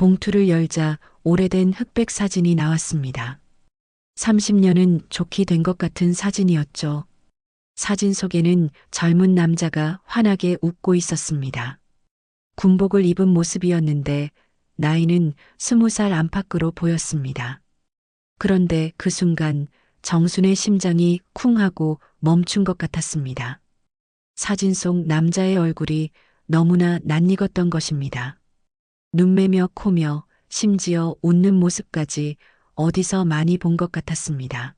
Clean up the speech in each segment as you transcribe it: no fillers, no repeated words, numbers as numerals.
봉투를 열자 오래된 흑백 사진이 나왔습니다. 30년은 좋게 된 것 같은 사진이었죠. 사진 속에는 젊은 남자가 환하게 웃고 있었습니다. 군복을 입은 모습이었는데 나이는 20살 안팎으로 보였습니다. 그런데 그 순간 정순의 심장이 쿵 하고 멈춘 것 같았습니다. 사진 속 남자의 얼굴이 너무나 낯익었던 것입니다. 눈매며 코며 심지어 웃는 모습까지 어디서 많이 본 것 같았습니다.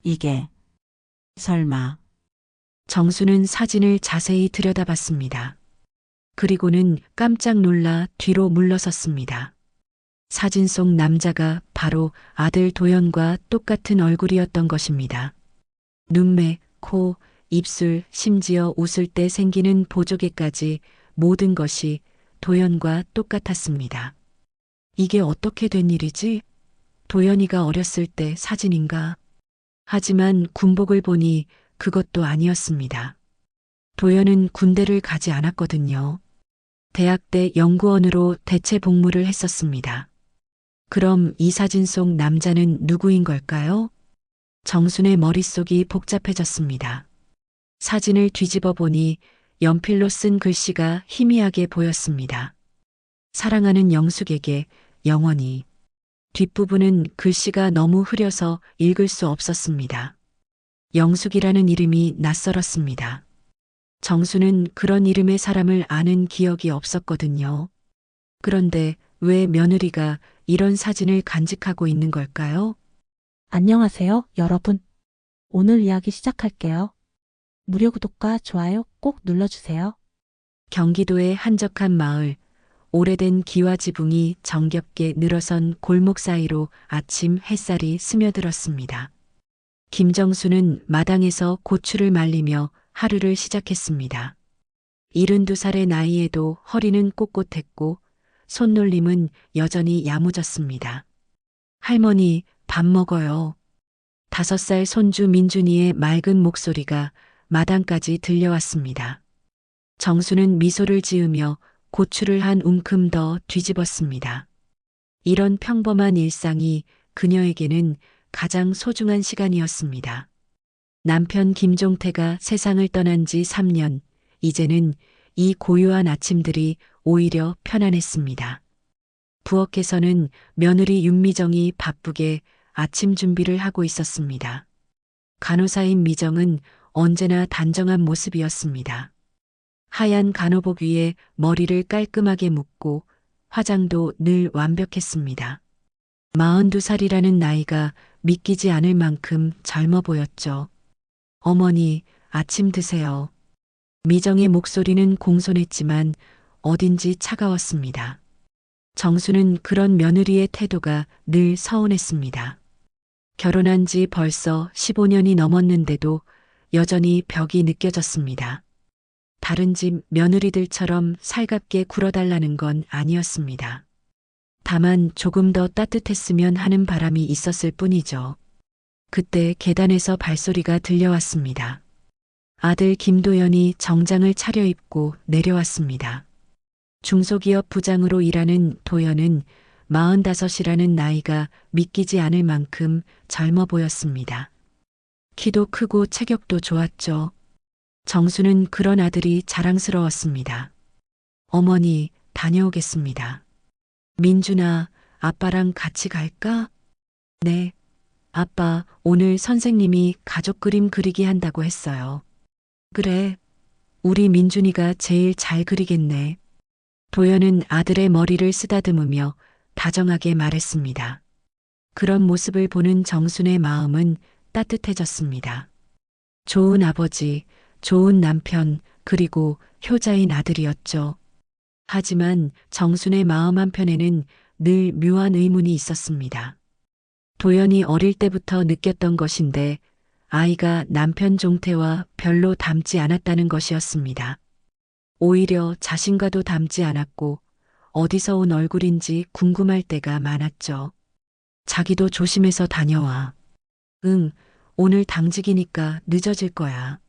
이게 설마 정수는 사진을 자세히 들여다봤습니다. 그리고는 깜짝 놀라 뒤로 물러섰습니다. 사진 속 남자가 바로 아들 도연과 똑같은 얼굴이었던 것입니다. 눈매, 코, 입술, 심지어 웃을 때 생기는 보조개까지 모든 것이 도연과 똑같았습니다. 이게 어떻게 된 일이지? 도연이가 어렸을 때 사진인가? 하지만 군복을 보니 그것도 아니었습니다. 도연은 군대를 가지 않았거든요. 대학 때 연구원으로 대체 복무를 했었습니다. 그럼 이 사진 속 남자는 누구인 걸까요? 정순의 머릿속이 복잡해졌습니다. 사진을 뒤집어 보니 연필로 쓴 글씨가 희미하게 보였습니다. 사랑하는 영숙에게 영원히. 뒷부분은 글씨가 너무 흐려서 읽을 수 없었습니다. 영숙이라는 이름이 낯설었습니다. 정수는 그런 이름의 사람을 아는 기억이 없었거든요. 그런데 왜 며느리가 이런 사진을 간직하고 있는 걸까요? 안녕하세요, 여러분. 오늘 이야기 시작할게요. 무료 구독과 좋아요 꼭 눌러주세요. 경기도의 한적한 마을, 오래된 기와 지붕이 정겹게 늘어선 골목 사이로 아침 햇살이 스며들었습니다. 김정수는 마당에서 고추를 말리며 하루를 시작했습니다. 72살의 나이에도 허리는 꼿꼿했고 손놀림은 여전히 야무졌습니다. 할머니, 밥 먹어요. 5살 손주 민준이의 맑은 목소리가 마당까지 들려왔습니다. 정수는 미소를 지으며 고추를 한 움큼 더 뒤집었습니다. 이런 평범한 일상이 그녀에게는 가장 소중한 시간이었습니다. 남편 김종태가 세상을 떠난 지 3년, 이제는 이 고요한 아침들이 오히려 편안했습니다. 부엌에서는 며느리 윤미정이 바쁘게 아침 준비를 하고 있었습니다. 간호사인 미정은 언제나 단정한 모습이었습니다. 하얀 간호복 위에 머리를 깔끔하게 묶고 화장도 늘 완벽했습니다. 42살이라는 나이가 믿기지 않을 만큼 젊어 보였죠. 어머니, 아침 드세요. 미정의 목소리는 공손했지만 어딘지 차가웠습니다. 정수는 그런 며느리의 태도가 늘 서운했습니다. 결혼한 지 벌써 15년이 넘었는데도 여전히 벽이 느껴졌습니다. 다른 집 며느리들처럼 살갑게 굴어달라는 건 아니었습니다. 다만 조금 더 따뜻했으면 하는 바람이 있었을 뿐이죠. 그때 계단에서 발소리가 들려왔습니다. 아들 김도연이 정장을 차려입고 내려왔습니다. 중소기업 부장으로 일하는 도연은 45이라는 나이가 믿기지 않을 만큼 젊어 보였습니다. 키도 크고 체격도 좋았죠. 정수는 그런 아들이 자랑스러웠습니다. 어머니, 다녀오겠습니다. 민준아, 아빠랑 같이 갈까? 네. 아빠, 오늘 선생님이 가족 그림 그리기 한다고 했어요. 그래. 우리 민준이가 제일 잘 그리겠네. 도연은 아들의 머리를 쓰다듬으며 다정하게 말했습니다. 그런 모습을 보는 정순의 마음은 따뜻해졌습니다. 좋은 아버지, 좋은 남편, 그리고 효자인 아들이었죠. 하지만 정순의 마음 한편에는 늘 묘한 의문이 있었습니다. 도연이 어릴 때부터 느꼈던 것인데 아이가 남편 종태와 별로 닮지 않았다는 것이었습니다. 오히려 자신과도 닮지 않았고 어디서 온 얼굴인지 궁금할 때가 많았죠. 자기도 조심해서 다녀와. 응, 오늘 당직이니까 늦어질 거야.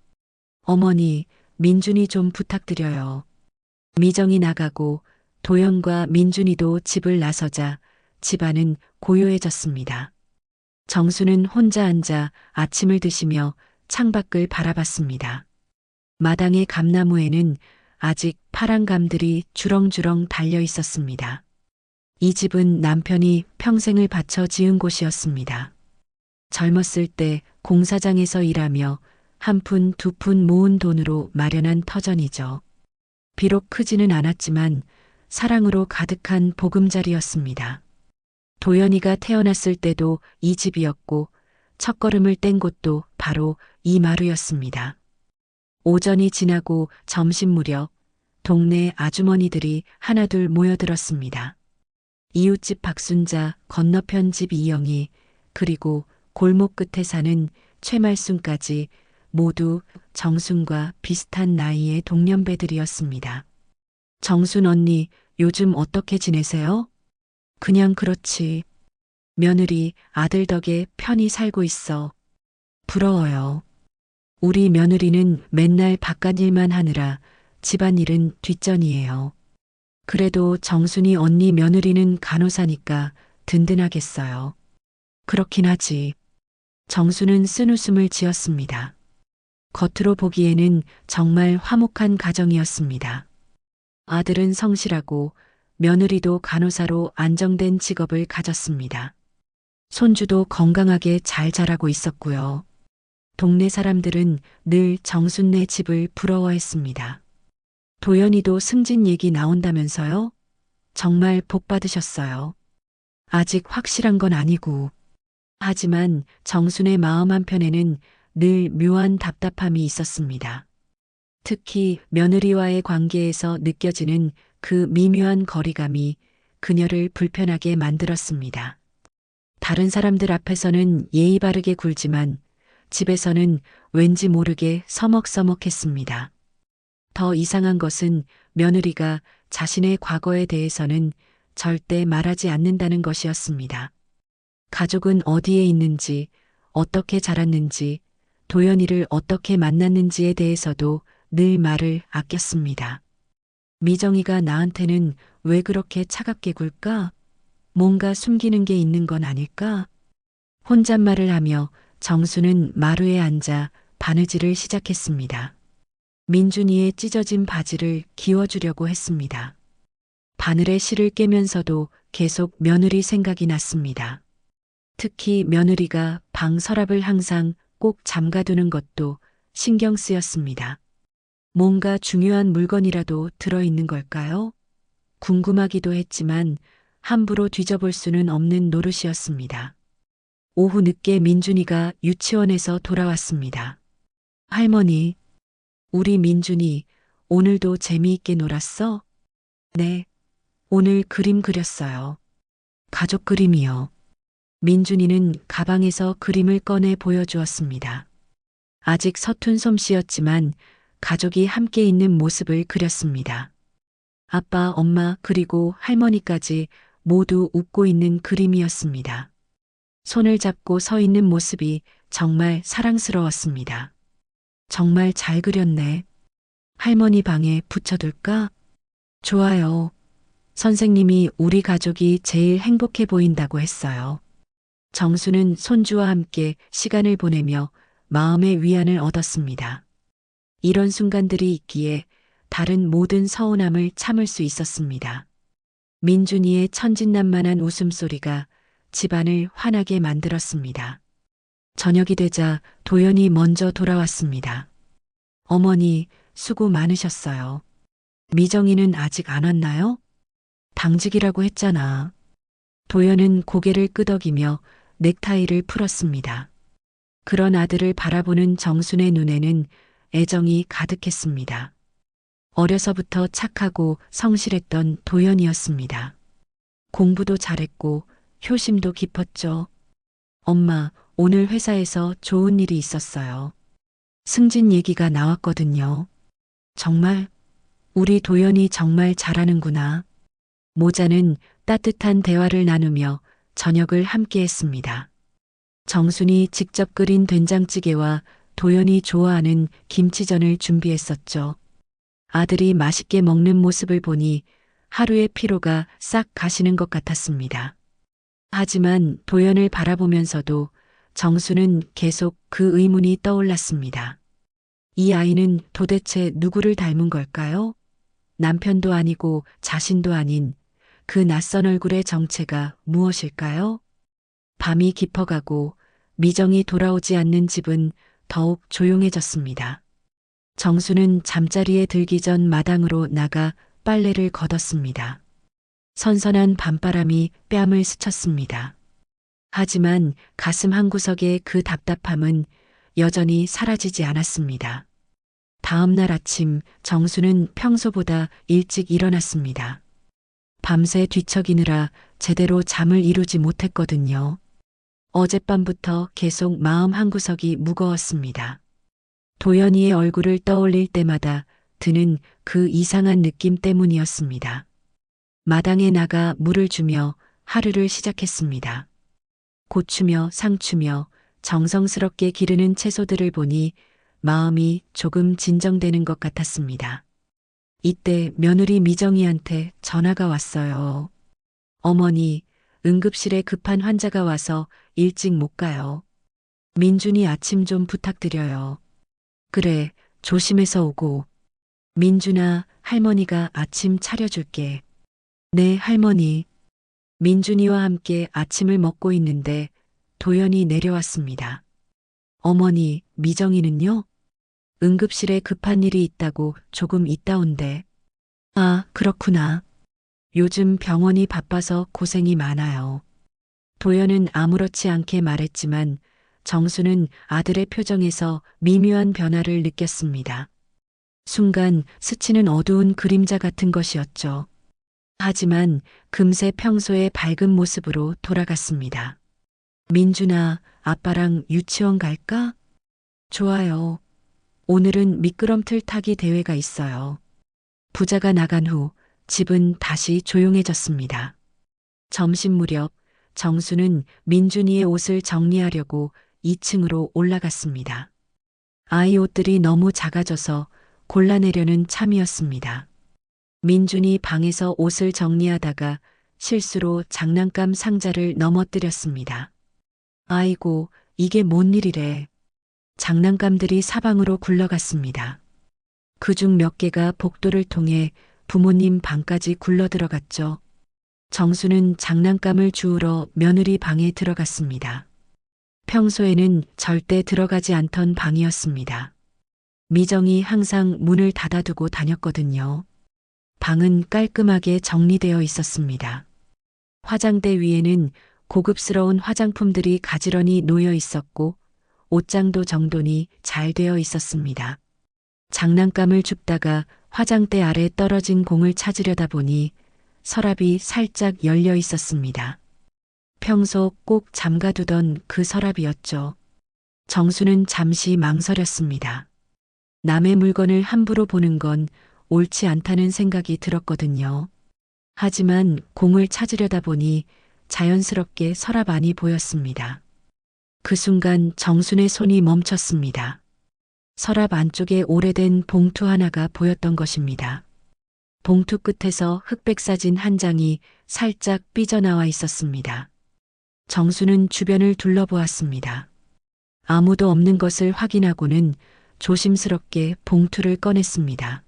어머니, 민준이 좀 부탁드려요. 미정이 나가고 도연과 민준이도 집을 나서자 집안은 고요해졌습니다. 정수는 혼자 앉아 아침을 드시며 창밖을 바라봤습니다. 마당의 감나무에는 아직 파란 감들이 주렁주렁 달려 있었습니다. 이 집은 남편이 평생을 바쳐 지은 곳이었습니다. 젊었을 때 공사장에서 일하며 한 푼 두 푼 모은 돈으로 마련한 터전이죠. 비록 크지는 않았지만 사랑으로 가득한 보금자리였습니다. 도연이가 태어났을 때도 이 집이었고 첫걸음을 뗀 곳도 바로 이 마루였습니다. 오전이 지나고 점심 무렵 동네 아주머니들이 하나둘 모여들었습니다. 이웃집 박순자, 건너편 집 이영희, 그리고 골목 끝에 사는 최말순까지 모두 정순과 비슷한 나이의 동년배들이었습니다. 정순 언니, 요즘 어떻게 지내세요? 그냥 그렇지. 며느리 아들 덕에 편히 살고 있어. 부러워요. 우리 며느리는 맨날 바깥 일만 하느라 집안일은 뒷전이에요. 그래도 정순이 언니 며느리는 간호사니까 든든하겠어요. 그렇긴 하지. 정수는 쓴웃음을 지었습니다. 겉으로 보기에는 정말 화목한 가정이었습니다. 아들은 성실하고 며느리도 간호사로 안정된 직업을 가졌습니다. 손주도 건강하게 잘 자라고 있었고요. 동네 사람들은 늘 정순네 집을 부러워했습니다. 도연이도 승진 얘기 나온다면서요? 정말 복 받으셨어요. 아직 확실한 건 아니고. 하지만 정순의 마음 한편에는 늘 묘한 답답함이 있었습니다. 특히 며느리와의 관계에서 느껴지는 그 미묘한 거리감이 그녀를 불편하게 만들었습니다. 다른 사람들 앞에서는 예의 바르게 굴지만 집에서는 왠지 모르게 서먹서먹했습니다. 더 이상한 것은 며느리가 자신의 과거에 대해서는 절대 말하지 않는다는 것이었습니다. 가족은 어디에 있는지, 어떻게 자랐는지, 도연이를 어떻게 만났는지에 대해서도 늘 말을 아꼈습니다. 미정이가 나한테는 왜 그렇게 차갑게 굴까? 뭔가 숨기는 게 있는 건 아닐까? 혼잣말을 하며 정수는 마루에 앉아 바느질을 시작했습니다. 민준이의 찢어진 바지를 기워주려고 했습니다. 바늘에 실을 꿰면서도 계속 며느리 생각이 났습니다. 특히 며느리가 방 서랍을 항상 꼭 잠가두는 것도 신경 쓰였습니다. 뭔가 중요한 물건이라도 들어있는 걸까요? 궁금하기도 했지만 함부로 뒤져볼 수는 없는 노릇이었습니다. 오후 늦게 민준이가 유치원에서 돌아왔습니다. 할머니, 우리 민준이 오늘도 재미있게 놀았어? 네, 오늘 그림 그렸어요. 가족 그림이요. 민준이는 가방에서 그림을 꺼내 보여주었습니다. 아직 서툰 솜씨였지만 가족이 함께 있는 모습을 그렸습니다. 아빠, 엄마, 그리고 할머니까지 모두 웃고 있는 그림이었습니다. 손을 잡고 서 있는 모습이 정말 사랑스러웠습니다. 정말 잘 그렸네. 할머니 방에 붙여둘까? 좋아요. 선생님이 우리 가족이 제일 행복해 보인다고 했어요. 정수는 손주와 함께 시간을 보내며 마음의 위안을 얻었습니다. 이런 순간들이 있기에 다른 모든 서운함을 참을 수 있었습니다. 민준이의 천진난만한 웃음소리가 집안을 환하게 만들었습니다. 저녁이 되자 도연이 먼저 돌아왔습니다. 어머니, 수고 많으셨어요. 미정이는 아직 안 왔나요? 당직이라고 했잖아. 도연은 고개를 끄덕이며 넥타이를 풀었습니다. 그런 아들을 바라보는 정순의 눈에는 애정이 가득했습니다. 어려서부터 착하고 성실했던 도연이었습니다. 공부도 잘했고 효심도 깊었죠. 엄마, 오늘 회사에서 좋은 일이 있었어요. 승진 얘기가 나왔거든요. 정말? 우리 도연이 정말 잘하는구나. 모자는 따뜻한 대화를 나누며 저녁을 함께 했습니다. 정순이 직접 끓인 된장찌개와 도연이 좋아하는 김치전을 준비했었죠. 아들이 맛있게 먹는 모습을 보니 하루의 피로가 싹 가시는 것 같았습니다. 하지만 도연을 바라보면서도 정수는 계속 그 의문이 떠올랐습니다. 이 아이는 도대체 누구를 닮은 걸까요? 남편도 아니고 자신도 아닌 그 낯선 얼굴의 정체가 무엇일까요? 밤이 깊어가고 미정이 돌아오지 않는 집은 더욱 조용해졌습니다. 정수는 잠자리에 들기 전 마당으로 나가 빨래를 걷었습니다. 선선한 밤바람이 뺨을 스쳤습니다. 하지만 가슴 한구석의 그 답답함은 여전히 사라지지 않았습니다. 다음 날 아침 정수는 평소보다 일찍 일어났습니다. 밤새 뒤척이느라 제대로 잠을 이루지 못했거든요. 어젯밤부터 계속 마음 한구석이 무거웠습니다. 도연이의 얼굴을 떠올릴 때마다 드는 그 이상한 느낌 때문이었습니다. 마당에 나가 물을 주며 하루를 시작했습니다. 고추며 상추며 정성스럽게 기르는 채소들을 보니 마음이 조금 진정되는 것 같았습니다. 이때 며느리 미정이한테 전화가 왔어요. 어머니, 응급실에 급한 환자가 와서 일찍 못 가요. 민준이 아침 좀 부탁드려요. 그래, 조심해서 오고. 민준아, 할머니가 아침 차려줄게. 네, 할머니. 민준이와 함께 아침을 먹고 있는데 도연이 내려왔습니다. 어머니, 미정이는요? 응급실에 급한 일이 있다고 조금 있다 온대. 아, 그렇구나. 요즘 병원이 바빠서 고생이 많아요. 도연은 아무렇지 않게 말했지만 정수는 아들의 표정에서 미묘한 변화를 느꼈습니다. 순간 스치는 어두운 그림자 같은 것이었죠. 하지만 금세 평소의 밝은 모습으로 돌아갔습니다. 민준아, 아빠랑 유치원 갈까? 좋아요. 오늘은 미끄럼틀 타기 대회가 있어요. 부자가 나간 후 집은 다시 조용해졌습니다. 점심 무렵 정수는 민준이의 옷을 정리하려고 2층으로 올라갔습니다. 아이 옷들이 너무 작아져서 골라내려는 참이었습니다. 민준이 방에서 옷을 정리하다가 실수로 장난감 상자를 넘어뜨렸습니다. 아이고, 이게 뭔 일이래. 장난감들이 사방으로 굴러갔습니다. 그중 몇 개가 복도를 통해 부모님 방까지 굴러들어갔죠. 정수는 장난감을 주우러 며느리 방에 들어갔습니다. 평소에는 절대 들어가지 않던 방이었습니다. 미정이 항상 문을 닫아두고 다녔거든요. 방은 깔끔하게 정리되어 있었습니다. 화장대 위에는 고급스러운 화장품들이 가지런히 놓여 있었고 옷장도 정돈이 잘 되어 있었습니다. 장난감을 줍다가 화장대 아래 떨어진 공을 찾으려다 보니 서랍이 살짝 열려 있었습니다. 평소 꼭 잠가두던 그 서랍이었죠. 정수는 잠시 망설였습니다. 남의 물건을 함부로 보는 건 옳지 않다는 생각이 들었거든요. 하지만 공을 찾으려다 보니 자연스럽게 서랍 안이 보였습니다. 그 순간 정순의 손이 멈췄습니다. 서랍 안쪽에 오래된 봉투 하나가 보였던 것입니다. 봉투 끝에서 흑백 사진 한 장이 살짝 삐져나와 있었습니다. 정수는 주변을 둘러보았습니다. 아무도 없는 것을 확인하고는 조심스럽게 봉투를 꺼냈습니다.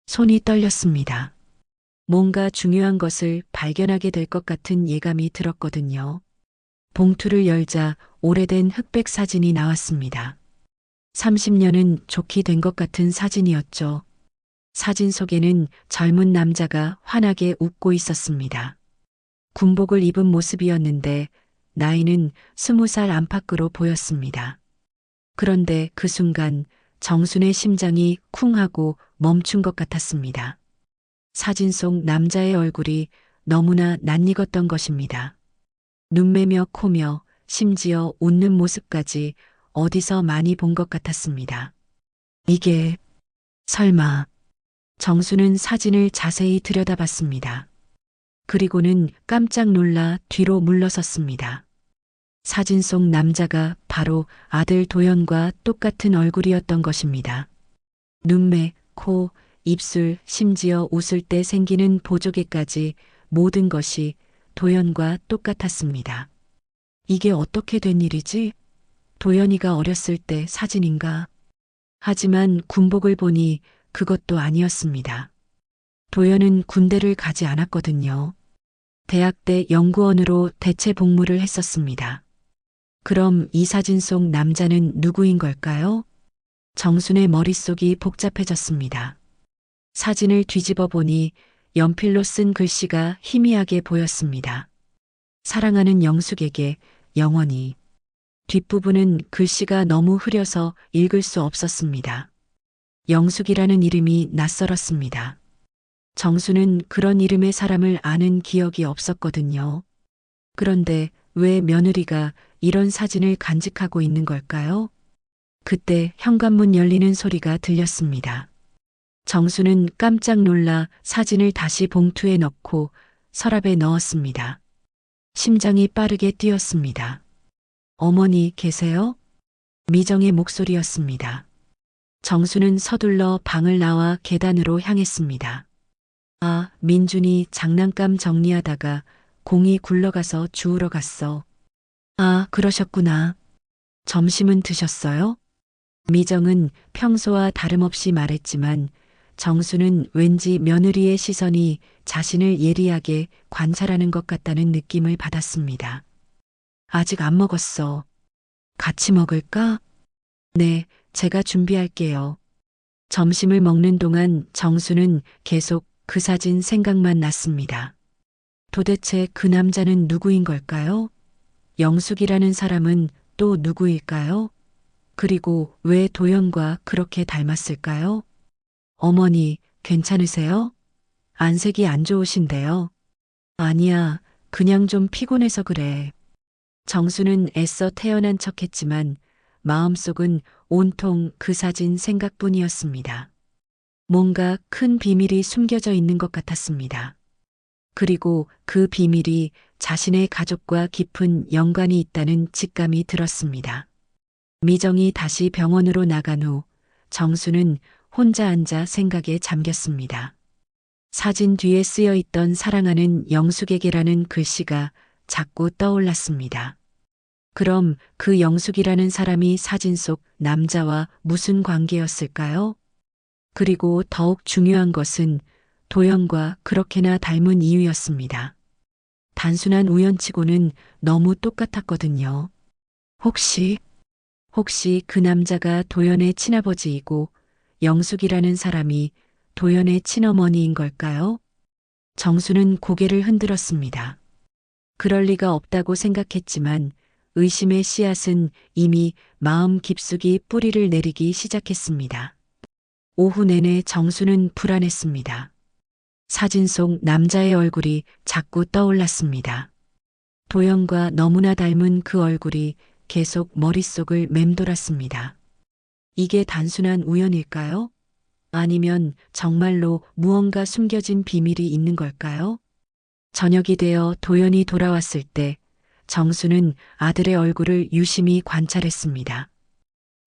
손이 떨렸습니다. 뭔가 중요한 것을 발견하게 될 것 같은 예감이 들었거든요. 봉투를 열자 오래된 흑백 사진이 나왔습니다. 30년은 좋게 된 것 같은 사진이었죠. 사진 속에는 젊은 남자가 환하게 웃고 있었습니다. 군복을 입은 모습이었는데 나이는 20살 안팎으로 보였습니다. 그런데 그 순간 정순의 심장이 쿵 하고 멈춘 것 같았습니다. 사진 속 남자의 얼굴이 너무나 낯익었던 것입니다. 눈매며 코며 심지어 웃는 모습까지 어디서 많이 본 것 같았습니다. 이게 설마. 정수는 사진을 자세히 들여다봤습니다. 그리고는 깜짝 놀라 뒤로 물러섰습니다. 사진 속 남자가 바로 아들 도연과 똑같은 얼굴이었던 것입니다. 눈매, 코, 입술, 심지어 웃을 때 생기는 보조개까지 모든 것이 도연과 똑같았습니다. 이게 어떻게 된 일이지? 도연이가 어렸을 때 사진인가? 하지만 군복을 보니 그것도 아니었습니다. 도연은 군대를 가지 않았거든요. 대학 때 연구원으로 대체 복무를 했었습니다. 그럼 이 사진 속 남자는 누구인 걸까요? 정순의 머릿속이 복잡해졌습니다. 사진을 뒤집어 보니 연필로 쓴 글씨가 희미하게 보였습니다. 사랑하는 영숙에게 영원히. 뒷부분은 글씨가 너무 흐려서 읽을 수 없었습니다. 영숙이라는 이름이 낯설었습니다. 정수는 그런 이름의 사람을 아는 기억이 없었거든요. 그런데 왜 며느리가 이런 사진을 간직하고 있는 걸까요? 그때 현관문 열리는 소리가 들렸습니다. 정수는 깜짝 놀라 사진을 다시 봉투에 넣고 서랍에 넣었습니다. 심장이 빠르게 뛰었습니다. 어머니 계세요? 미정의 목소리였습니다. 정수는 서둘러 방을 나와 계단으로 향했습니다. 아, 민준이 장난감 정리하다가 공이 굴러가서 주우러 갔어. 아, 그러셨구나. 점심은 드셨어요? 미정은 평소와 다름없이 말했지만 정수는 왠지 며느리의 시선이 자신을 예리하게 관찰하는 것 같다는 느낌을 받았습니다. 아직 안 먹었어. 같이 먹을까? 네, 제가 준비할게요. 점심을 먹는 동안 정수는 계속 그 사진 생각만 났습니다. 도대체 그 남자는 누구인 걸까요? 영숙이라는 사람은 또 누구일까요? 그리고 왜 도연과 그렇게 닮았을까요? 어머니, 괜찮으세요? 안색이 안 좋으신데요. 아니야, 그냥 좀 피곤해서 그래. 정수는 애써 태어난 척했지만 마음속은 온통 그 사진 생각뿐이었습니다. 뭔가 큰 비밀이 숨겨져 있는 것 같았습니다. 그리고 그 비밀이 자신의 가족과 깊은 연관이 있다는 직감이 들었습니다. 미정이 다시 병원으로 나간 후 정수는 혼자 앉아 생각에 잠겼습니다. 사진 뒤에 쓰여 있던 사랑하는 영숙에게라는 글씨가 자꾸 떠올랐습니다. 그럼 그 영숙이라는 사람이 사진 속 남자와 무슨 관계였을까요? 그리고 더욱 중요한 것은 도연과 그렇게나 닮은 이유였습니다. 단순한 우연치고는 너무 똑같았거든요. 혹시 그 남자가 도연의 친아버지이고 영숙이라는 사람이 도연의 친어머니인 걸까요? 정수는 고개를 흔들었습니다. 그럴 리가 없다고 생각했지만 의심의 씨앗은 이미 마음 깊숙이 뿌리를 내리기 시작했습니다. 오후 내내 정수는 불안했습니다. 사진 속 남자의 얼굴이 자꾸 떠올랐습니다. 도연과 너무나 닮은 그 얼굴이 계속 머릿속을 맴돌았습니다. 이게 단순한 우연일까요? 아니면 정말로 무언가 숨겨진 비밀이 있는 걸까요? 저녁이 되어 도연이 돌아왔을 때 정수는 아들의 얼굴을 유심히 관찰했습니다.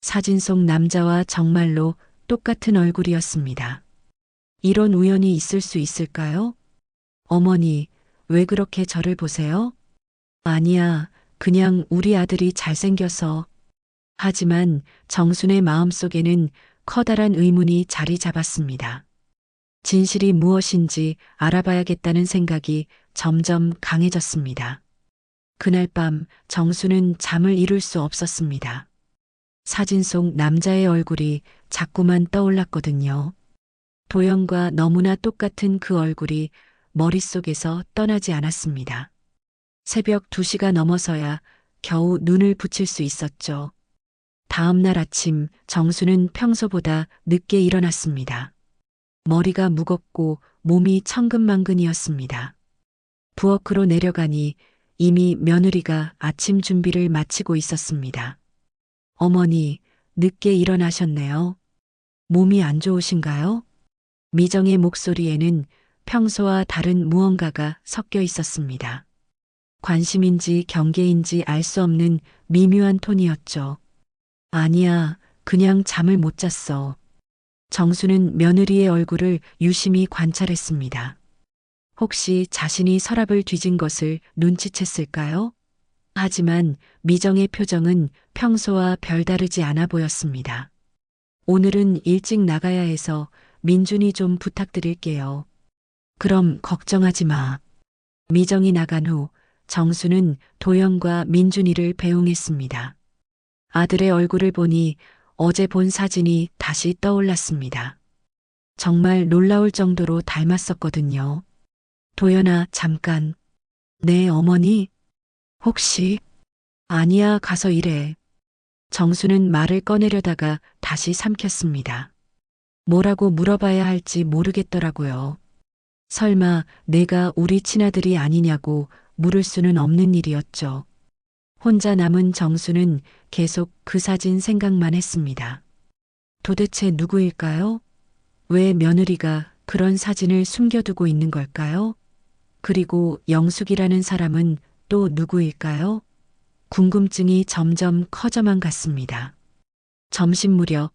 사진 속 남자와 정말로 똑같은 얼굴이었습니다. 이런 우연이 있을 수 있을까요? 어머니, 왜 그렇게 저를 보세요? 아니야, 그냥 우리 아들이 잘생겨서. 하지만 정순의 마음속에는 커다란 의문이 자리 잡았습니다. 진실이 무엇인지 알아봐야겠다는 생각이 점점 강해졌습니다. 그날 밤 정수는 잠을 이룰 수 없었습니다. 사진 속 남자의 얼굴이 자꾸만 떠올랐거든요. 도연과 너무나 똑같은 그 얼굴이 머릿속에서 떠나지 않았습니다. 새벽 2시가 넘어서야 겨우 눈을 붙일 수 있었죠. 다음 날 아침 정수는 평소보다 늦게 일어났습니다. 머리가 무겁고 몸이 천근만근이었습니다. 부엌으로 내려가니 이미 며느리가 아침 준비를 마치고 있었습니다. 어머니, 늦게 일어나셨네요. 몸이 안 좋으신가요? 미정의 목소리에는 평소와 다른 무언가가 섞여 있었습니다. 관심인지 경계인지 알 수 없는 미묘한 톤이었죠. 아니야, 그냥 잠을 못 잤어. 정수는 며느리의 얼굴을 유심히 관찰했습니다. 혹시 자신이 서랍을 뒤진 것을 눈치챘을까요? 하지만 미정의 표정은 평소와 별다르지 않아 보였습니다. 오늘은 일찍 나가야 해서 민준이 좀 부탁드릴게요. 그럼 걱정하지 마. 미정이 나간 후 정수는 도연과 민준이를 배웅했습니다. 아들의 얼굴을 보니 어제 본 사진이 다시 떠올랐습니다. 정말 놀라울 정도로 닮았었거든요. 도연아, 잠깐. 내 어머니? 혹시? 아니야, 가서 일해. 정수는 말을 꺼내려다가 다시 삼켰습니다. 뭐라고 물어봐야 할지 모르겠더라고요. 설마 내가 우리 친아들이 아니냐고 물을 수는 없는 일이었죠. 혼자 남은 정수는 계속 그 사진 생각만 했습니다. 도대체 누구일까요? 왜 며느리가 그런 사진을 숨겨두고 있는 걸까요? 그리고 영숙이라는 사람은 또 누구일까요? 궁금증이 점점 커져만 갔습니다. 점심 무렵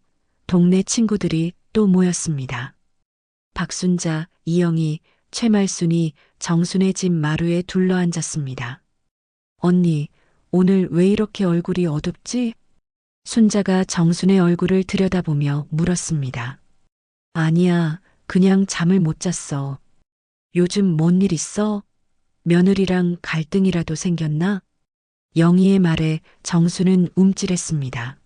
동네 친구들이 또 모였습니다. 박순자, 이영희, 최말순이 정순의 집 마루에 둘러앉았습니다. 언니, 오늘 왜 이렇게 얼굴이 어둡지? 순자가 정순의 얼굴을 들여다보며 물었습니다. 아니야, 그냥 잠을 못 잤어. 요즘 뭔 일 있어? 며느리랑 갈등이라도 생겼나? 영희의 말에 정수는 움찔했습니다.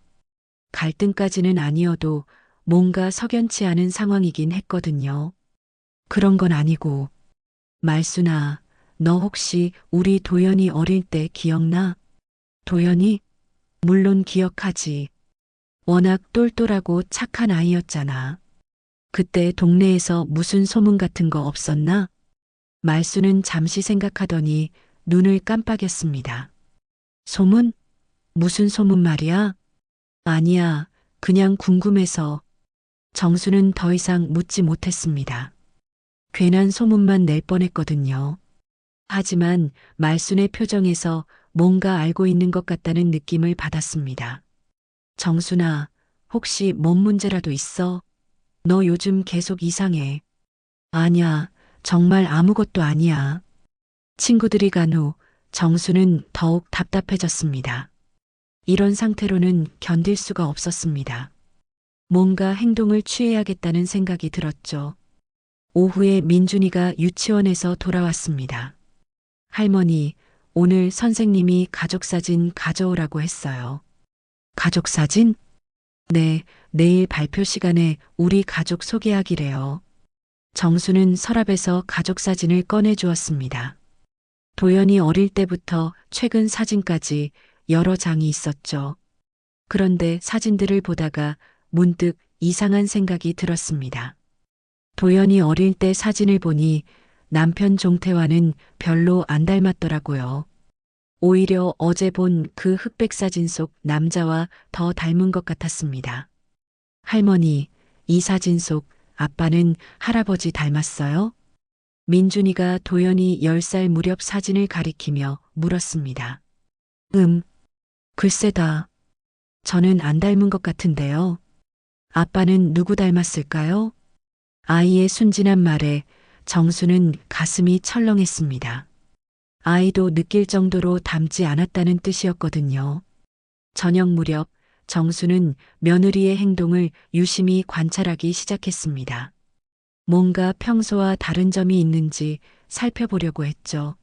갈등까지는 아니어도 뭔가 석연치 않은 상황이긴 했거든요. 그런 건 아니고. 말순아, 너 혹시 우리 도연이 어릴 때 기억나? 도연이? 물론 기억하지. 워낙 똘똘하고 착한 아이였잖아. 그때 동네에서 무슨 소문 같은 거 없었나? 말수는 잠시 생각하더니 눈을 깜빡였습니다. 소문? 무슨 소문 말이야? 아니야, 그냥 궁금해서. 정수는 더 이상 묻지 못했습니다. 괜한 소문만 낼 뻔했거든요. 하지만 말순의 표정에서 뭔가 알고 있는 것 같다는 느낌을 받았습니다. 정순아, 혹시 몸 문제라도 있어? 너 요즘 계속 이상해. 아니야, 정말 아무것도 아니야. 친구들이 간 후 정수는 더욱 답답해졌습니다. 이런 상태로는 견딜 수가 없었습니다. 뭔가 행동을 취해야겠다는 생각이 들었죠. 오후에 민준이가 유치원에서 돌아왔습니다. 할머니, 오늘 선생님이 가족사진 가져오라고 했어요. 가족사진? 네, 내일 발표 시간에 우리 가족 소개하기래요. 정수는 서랍에서 가족사진을 꺼내주었습니다. 도연이 어릴 때부터 최근 사진까지 여러 장이 있었죠. 그런데 사진들을 보다가 문득 이상한 생각이 들었습니다. 도연이 어릴 때 사진을 보니 남편 종태와는 별로 안 닮았더라고요. 오히려 어제 본 그 흑백 사진 속 남자와 더 닮은 것 같았습니다. 할머니, 이 사진 속 아빠는 할아버지 닮았어요? 민준이가 도연이 10살 무렵 사진을 가리키며 물었습니다. 글쎄다. 저는 안 닮은 것 같은데요. 아빠는 누구 닮았을까요? 아이의 순진한 말에 정수는 가슴이 철렁했습니다. 아이도 느낄 정도로 닮지 않았다는 뜻이었거든요. 저녁 무렵 정수는 며느리의 행동을 유심히 관찰하기 시작했습니다. 뭔가 평소와 다른 점이 있는지 살펴보려고 했죠.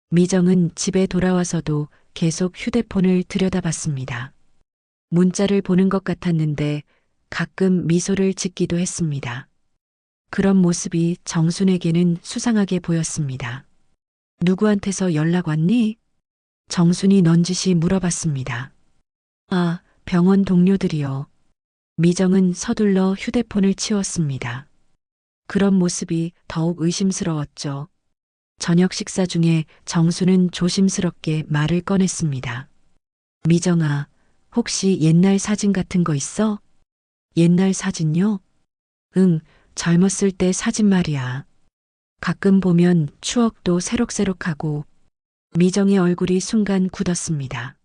미정은 집에 돌아와서도 계속 휴대폰을 들여다봤습니다. 문자를 보는 것 같았는데 가끔 미소를 짓기도 했습니다. 그런 모습이 정순에게는 수상하게 보였습니다. 누구한테서 연락 왔니? 정순이 넌지시 물어봤습니다. 아, 병원 동료들이요. 미정은 서둘러 휴대폰을 치웠습니다. 그런 모습이 더욱 의심스러웠죠. 저녁 식사 중에 정수는 조심스럽게 말을 꺼냈습니다. 미정아, 혹시 옛날 사진 같은 거 있어? 옛날 사진요? 응, 젊었을 때 사진 말이야. 가끔 보면 추억도 새록새록하고. 미정의 얼굴이 순간 굳었습니다.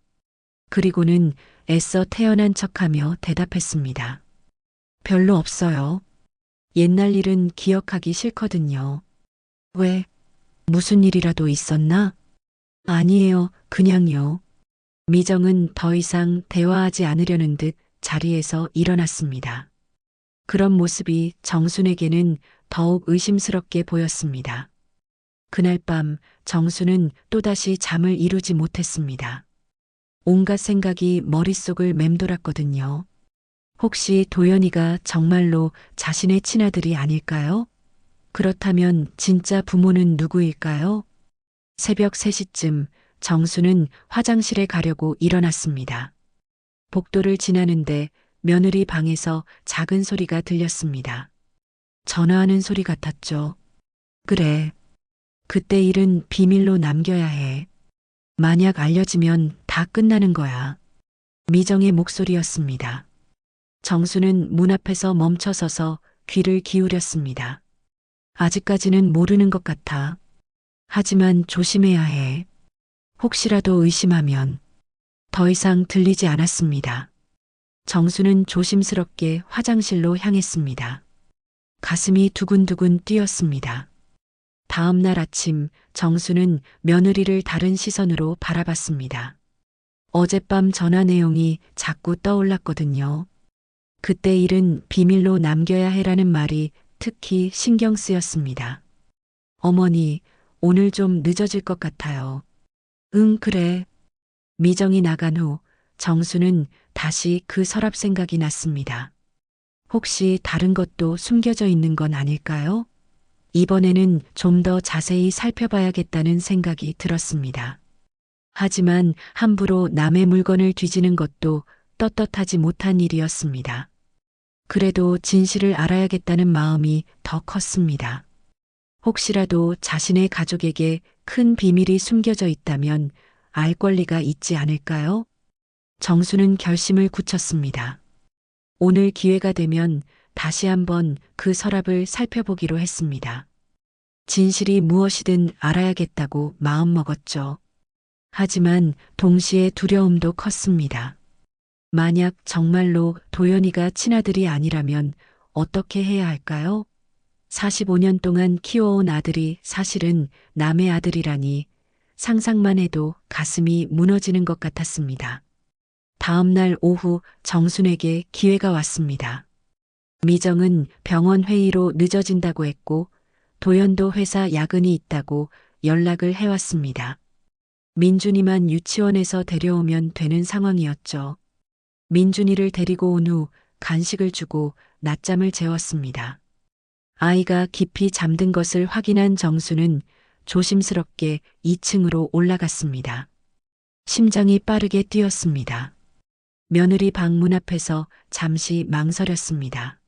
그리고는 애써 태연한 척하며 대답했습니다. 별로 없어요. 옛날 일은 기억하기 싫거든요. 왜? 무슨 일이라도 있었나? 아니에요. 그냥요. 미정은 더 이상 대화하지 않으려는 듯 자리에서 일어났습니다. 그런 모습이 정순에게는 더욱 의심스럽게 보였습니다. 그날 밤 정순은 또다시 잠을 이루지 못했습니다. 온갖 생각이 머릿속을 맴돌았거든요. 혹시 도연이가 정말로 자신의 친아들이 아닐까요? 그렇다면 진짜 부모는 누구일까요? 새벽 3시쯤 정수는 화장실에 가려고 일어났습니다. 복도를 지나는데 며느리 방에서 작은 소리가 들렸습니다. 전화하는 소리 같았죠. 그래. 그때 일은 비밀로 남겨야 해. 만약 알려지면 다 끝나는 거야. 미정의 목소리였습니다. 정수는 문 앞에서 멈춰서서 귀를 기울였습니다. 아직까지는 모르는 것 같아. 하지만 조심해야 해. 혹시라도 의심하면. 더 이상 들리지 않았습니다. 정수는 조심스럽게 화장실로 향했습니다. 가슴이 두근두근 뛰었습니다. 다음 날 아침 정수는 며느리를 다른 시선으로 바라봤습니다. 어젯밤 전화 내용이 자꾸 떠올랐거든요. 그때 일은 비밀로 남겨야 해라는 말이 특히 신경 쓰였습니다. 어머니, 오늘 좀 늦어질 것 같아요. 응, 그래. 미정이 나간 후 정수는 다시 그 서랍 생각이 났습니다. 혹시 다른 것도 숨겨져 있는 건 아닐까요? 이번에는 좀 더 자세히 살펴봐야겠다는 생각이 들었습니다. 하지만 함부로 남의 물건을 뒤지는 것도 떳떳하지 못한 일이었습니다. 그래도 진실을 알아야겠다는 마음이 더 컸습니다. 혹시라도 자신의 가족에게 큰 비밀이 숨겨져 있다면 알 권리가 있지 않을까요? 정수는 결심을 굳혔습니다. 오늘 기회가 되면 다시 한번 그 서랍을 살펴보기로 했습니다. 진실이 무엇이든 알아야겠다고 마음먹었죠. 하지만 동시에 두려움도 컸습니다. 만약 정말로 도연이가 친아들이 아니라면 어떻게 해야 할까요? 45년 동안 키워온 아들이 사실은 남의 아들이라니 상상만 해도 가슴이 무너지는 것 같았습니다. 다음 날 오후 정순에게 기회가 왔습니다. 미정은 병원 회의로 늦어진다고 했고 도연도 회사 야근이 있다고 연락을 해왔습니다. 민준이만 유치원에서 데려오면 되는 상황이었죠. 민준이를 데리고 온 후 간식을 주고 낮잠을 재웠습니다. 아이가 깊이 잠든 것을 확인한 정수는 조심스럽게 2층으로 올라갔습니다. 심장이 빠르게 뛰었습니다. 며느리 방 문 앞에서 잠시 망설였습니다.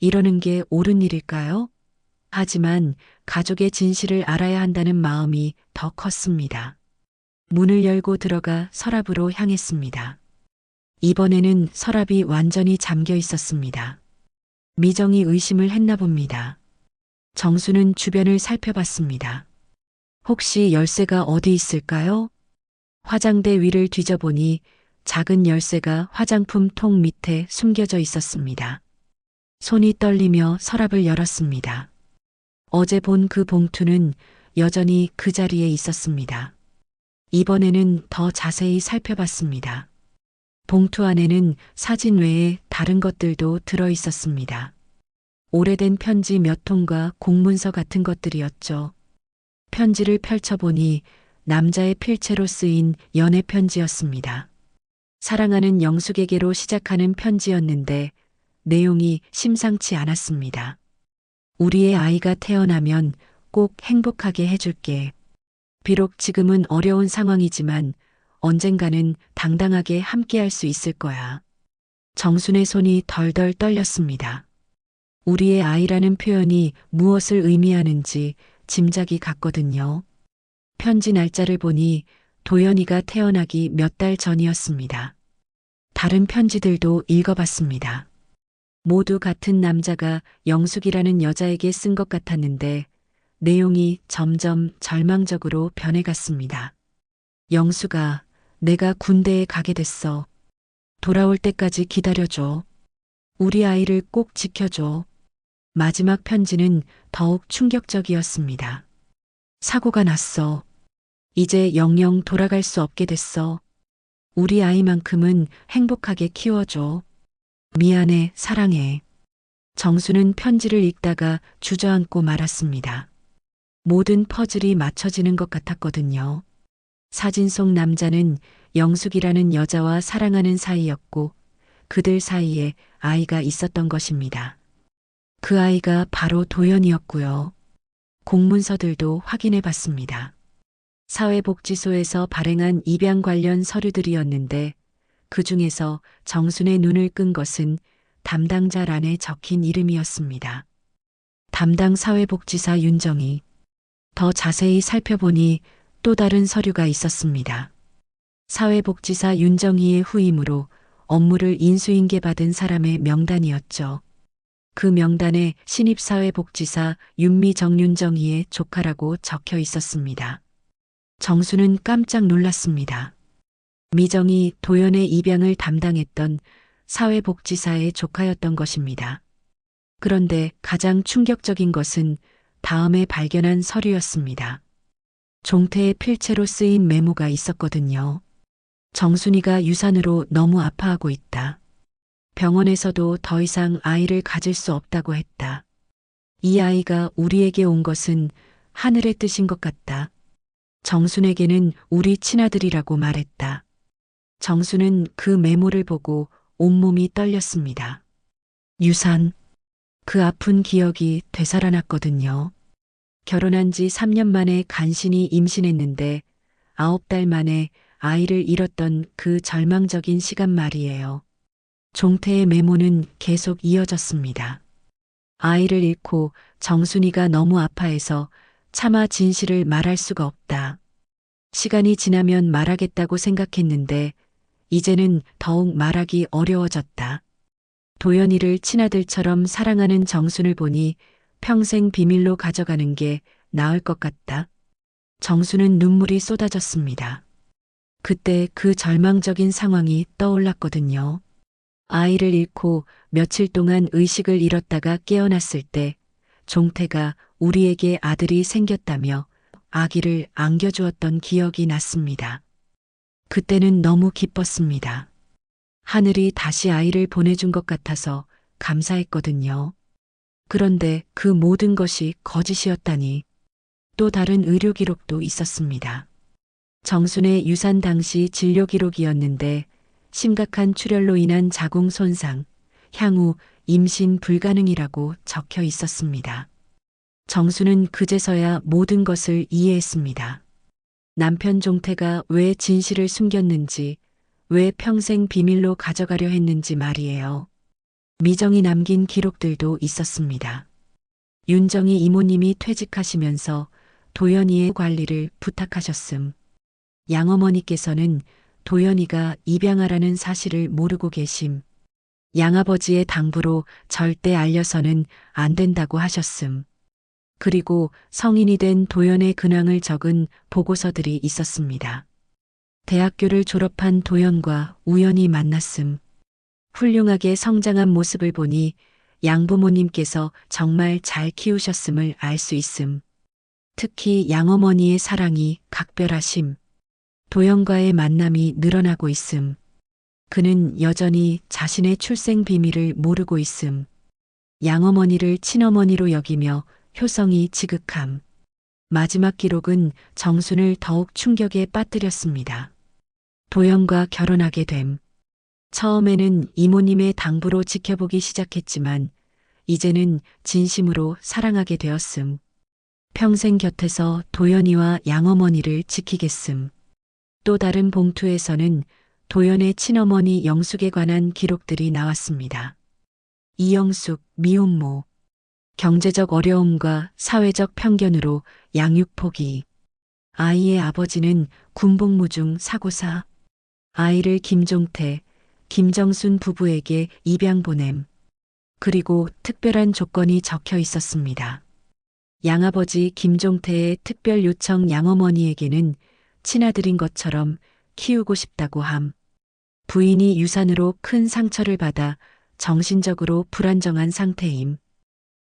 이러는 게 옳은 일일까요? 하지만 가족의 진실을 알아야 한다는 마음이 더 컸습니다. 문을 열고 들어가 서랍으로 향했습니다. 이번에는 서랍이 완전히 잠겨 있었습니다. 미정이 의심을 했나 봅니다. 정수는 주변을 살펴봤습니다. 혹시 열쇠가 어디 있을까요? 화장대 위를 뒤져보니 작은 열쇠가 화장품 통 밑에 숨겨져 있었습니다. 손이 떨리며 서랍을 열었습니다. 어제 본 그 봉투는 여전히 그 자리에 있었습니다. 이번에는 더 자세히 살펴봤습니다. 봉투 안에는 사진 외에 다른 것들도 들어 있었습니다. 오래된 편지 몇 통과 공문서 같은 것들이었죠. 편지를 펼쳐보니 남자의 필체로 쓰인 연애 편지였습니다. 사랑하는 영숙에게로 시작하는 편지였는데 내용이 심상치 않았습니다. 우리의 아이가 태어나면 꼭 행복하게 해줄게. 비록 지금은 어려운 상황이지만 언젠가는 당당하게 함께할 수 있을 거야. 정순의 손이 덜덜 떨렸습니다. 우리의 아이라는 표현이 무엇을 의미하는지 짐작이 갔거든요. 편지 날짜를 보니 도연이가 태어나기 몇 달 전이었습니다. 다른 편지들도 읽어봤습니다. 모두 같은 남자가 영숙이라는 여자에게 쓴 것 같았는데 내용이 점점 절망적으로 변해갔습니다. 영숙아, 내가 군대에 가게 됐어. 돌아올 때까지 기다려줘. 우리 아이를 꼭 지켜줘. 마지막 편지는 더욱 충격적이었습니다. 사고가 났어. 이제 영영 돌아갈 수 없게 됐어. 우리 아이만큼은 행복하게 키워줘. 미안해, 사랑해. 정수는 편지를 읽다가 주저앉고 말았습니다. 모든 퍼즐이 맞춰지는 것 같았거든요. 사진 속 남자는 영숙이라는 여자와 사랑하는 사이였고 그들 사이에 아이가 있었던 것입니다. 그 아이가 바로 도연이었고요. 공문서들도 확인해 봤습니다. 사회복지소에서 발행한 입양 관련 서류들이었는데 그 중에서 정순의 눈을 끈 것은 담당자란에 적힌 이름이었습니다. 담당 사회복지사 윤정이. 더 자세히 살펴보니 또 다른 서류가 있었습니다. 사회복지사 윤정희의 후임으로 업무를 인수인계받은 사람의 명단이었죠. 그 명단에 신입사회복지사 윤미정윤정희의 조카라고 적혀 있었습니다. 정수는 깜짝 놀랐습니다. 미정이 도연의 입양을 담당했던 사회복지사의 조카였던 것입니다. 그런데 가장 충격적인 것은 다음에 발견한 서류였습니다. 종태의 필체로 쓰인 메모가 있었거든요. 정순이가 유산으로 너무 아파하고 있다. 병원에서도 더 이상 아이를 가질 수 없다고 했다. 이 아이가 우리에게 온 것은 하늘의 뜻인 것 같다. 정순에게는 우리 친아들이라고 말했다. 정수는 그 메모를 보고 온몸이 떨렸습니다. 유산. 그 아픈 기억이 되살아났거든요. 결혼한 지 3년 만에 간신히 임신했는데 9달 만에 아이를 잃었던 그 절망적인 시간 말이에요. 종태의 메모는 계속 이어졌습니다. 아이를 잃고 정순이가 너무 아파해서 차마 진실을 말할 수가 없다. 시간이 지나면 말하겠다고 생각했는데 이제는 더욱 말하기 어려워졌다. 도연이를 친아들처럼 사랑하는 정순을 보니 평생 비밀로 가져가는 게 나을 것 같다. 정순은 눈물이 쏟아졌습니다. 그때 그 절망적인 상황이 떠올랐거든요. 아이를 잃고 며칠 동안 의식을 잃었다가 깨어났을 때 종태가 우리에게 아들이 생겼다며 아기를 안겨주었던 기억이 났습니다. 그때는 너무 기뻤습니다. 하늘이 다시 아이를 보내준 것 같아서 감사했거든요. 그런데 그 모든 것이 거짓이었다니. 또 다른 의료 기록도 있었습니다. 정순의 유산 당시 진료 기록이었는데 심각한 출혈로 인한 자궁 손상, 향후 임신 불가능이라고 적혀 있었습니다. 정순은 그제서야 모든 것을 이해했습니다. 남편 종태가 왜 진실을 숨겼는지, 왜 평생 비밀로 가져가려 했는지 말이에요. 미정이 남긴 기록들도 있었습니다. 윤정이 이모님이 퇴직하시면서 도연이의 관리를 부탁하셨음. 양어머니께서는 도연이가 입양하라는 사실을 모르고 계심. 양아버지의 당부로 절대 알려서는 안 된다고 하셨음. 그리고 성인이 된 도연의 근황을 적은 보고서들이 있었습니다. 대학교를 졸업한 도연과 우연히 만났음. 훌륭하게 성장한 모습을 보니 양부모님께서 정말 잘 키우셨음을 알 수 있음. 특히 양어머니의 사랑이 각별하심. 도연과의 만남이 늘어나고 있음. 그는 여전히 자신의 출생 비밀을 모르고 있음. 양어머니를 친어머니로 여기며 효성이 지극함. 마지막 기록은 정순을 더욱 충격에 빠뜨렸습니다. 도연과 결혼하게 됨. 처음에는 이모님의 당부로 지켜보기 시작했지만 이제는 진심으로 사랑하게 되었음. 평생 곁에서 도연이와 양어머니를 지키겠음. 또 다른 봉투에서는 도연의 친어머니 영숙에 관한 기록들이 나왔습니다. 이영숙, 미혼모. 경제적 어려움과 사회적 편견으로 양육 포기. 아이의 아버지는 군복무 중 사고사. 아이를 김종태, 김정순 부부에게 입양 보냄. 그리고 특별한 조건이 적혀 있었습니다. 양아버지 김종태의 특별 요청 양어머니에게는 친아들인 것처럼 키우고 싶다고 함. 부인이 유산으로 큰 상처를 받아 정신적으로 불안정한 상태임.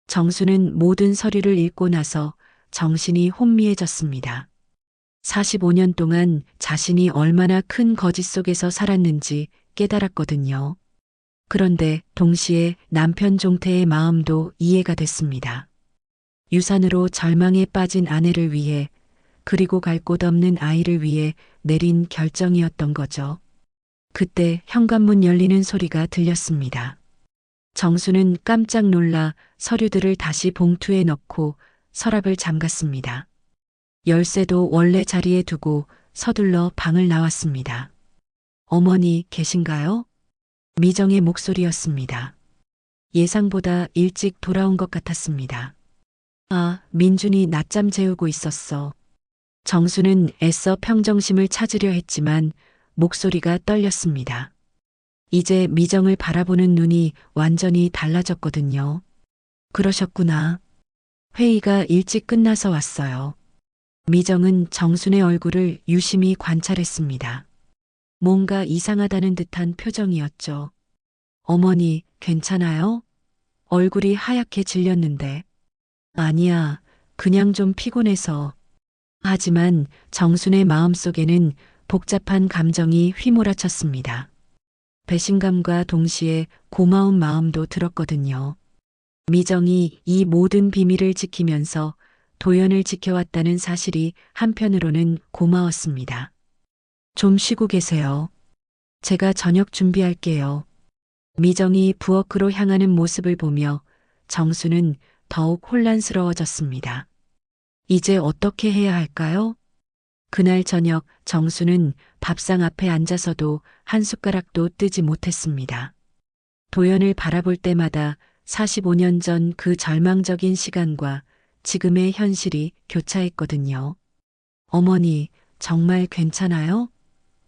정수는 모든 서류를 읽고 나서 정신이 혼미해졌습니다. 45년 동안 자신이 얼마나 큰 거짓 속에서 살았는지 깨달았거든요. 그런데 동시에 남편 종태의 마음도 이해가 됐습니다. 유산으로 절망에 빠진 아내를 위해 그리고 갈 곳 없는 아이를 위해 내린 결정이었던 거죠. 그때 현관문 열리는 소리가 들렸습니다. 정수는 깜짝 놀라 서류들을 다시 봉투에 넣고 서랍을 잠갔습니다. 열쇠도 원래 자리에 두고 서둘러 방을 나왔습니다. 어머니 계신가요? 미정의 목소리였습니다. 예상보다 일찍 돌아온 것 같았습니다. 아, 민준이 낮잠 재우고 있었어. 정수는 애써 평정심을 찾으려 했지만 목소리가 떨렸습니다. 이제 미정을 바라보는 눈이 완전히 달라졌거든요. 그러셨구나. 회의가 일찍 끝나서 왔어요. 미정은 정순의 얼굴을 유심히 관찰했습니다. 뭔가 이상하다는 듯한 표정이었죠. 어머니, 괜찮아요? 얼굴이 하얗게 질렸는데. 아니야, 그냥 좀 피곤해서. 하지만 정순의 마음속에는 복잡한 감정이 휘몰아쳤습니다. 배신감과 동시에 고마운 마음도 들었거든요. 미정이 이 모든 비밀을 지키면서 도연을 지켜왔다는 사실이 한편으로는 고마웠습니다. 좀 쉬고 계세요. 제가 저녁 준비할게요. 미정이 부엌으로 향하는 모습을 보며 정수는 더욱 혼란스러워졌습니다. 이제 어떻게 해야 할까요? 그날 저녁 정수는 밥상 앞에 앉아서도 한 숟가락도 뜨지 못했습니다. 도연을 바라볼 때마다 45년 전 그 절망적인 시간과 지금의 현실이 교차했거든요. 어머니, 정말 괜찮아요?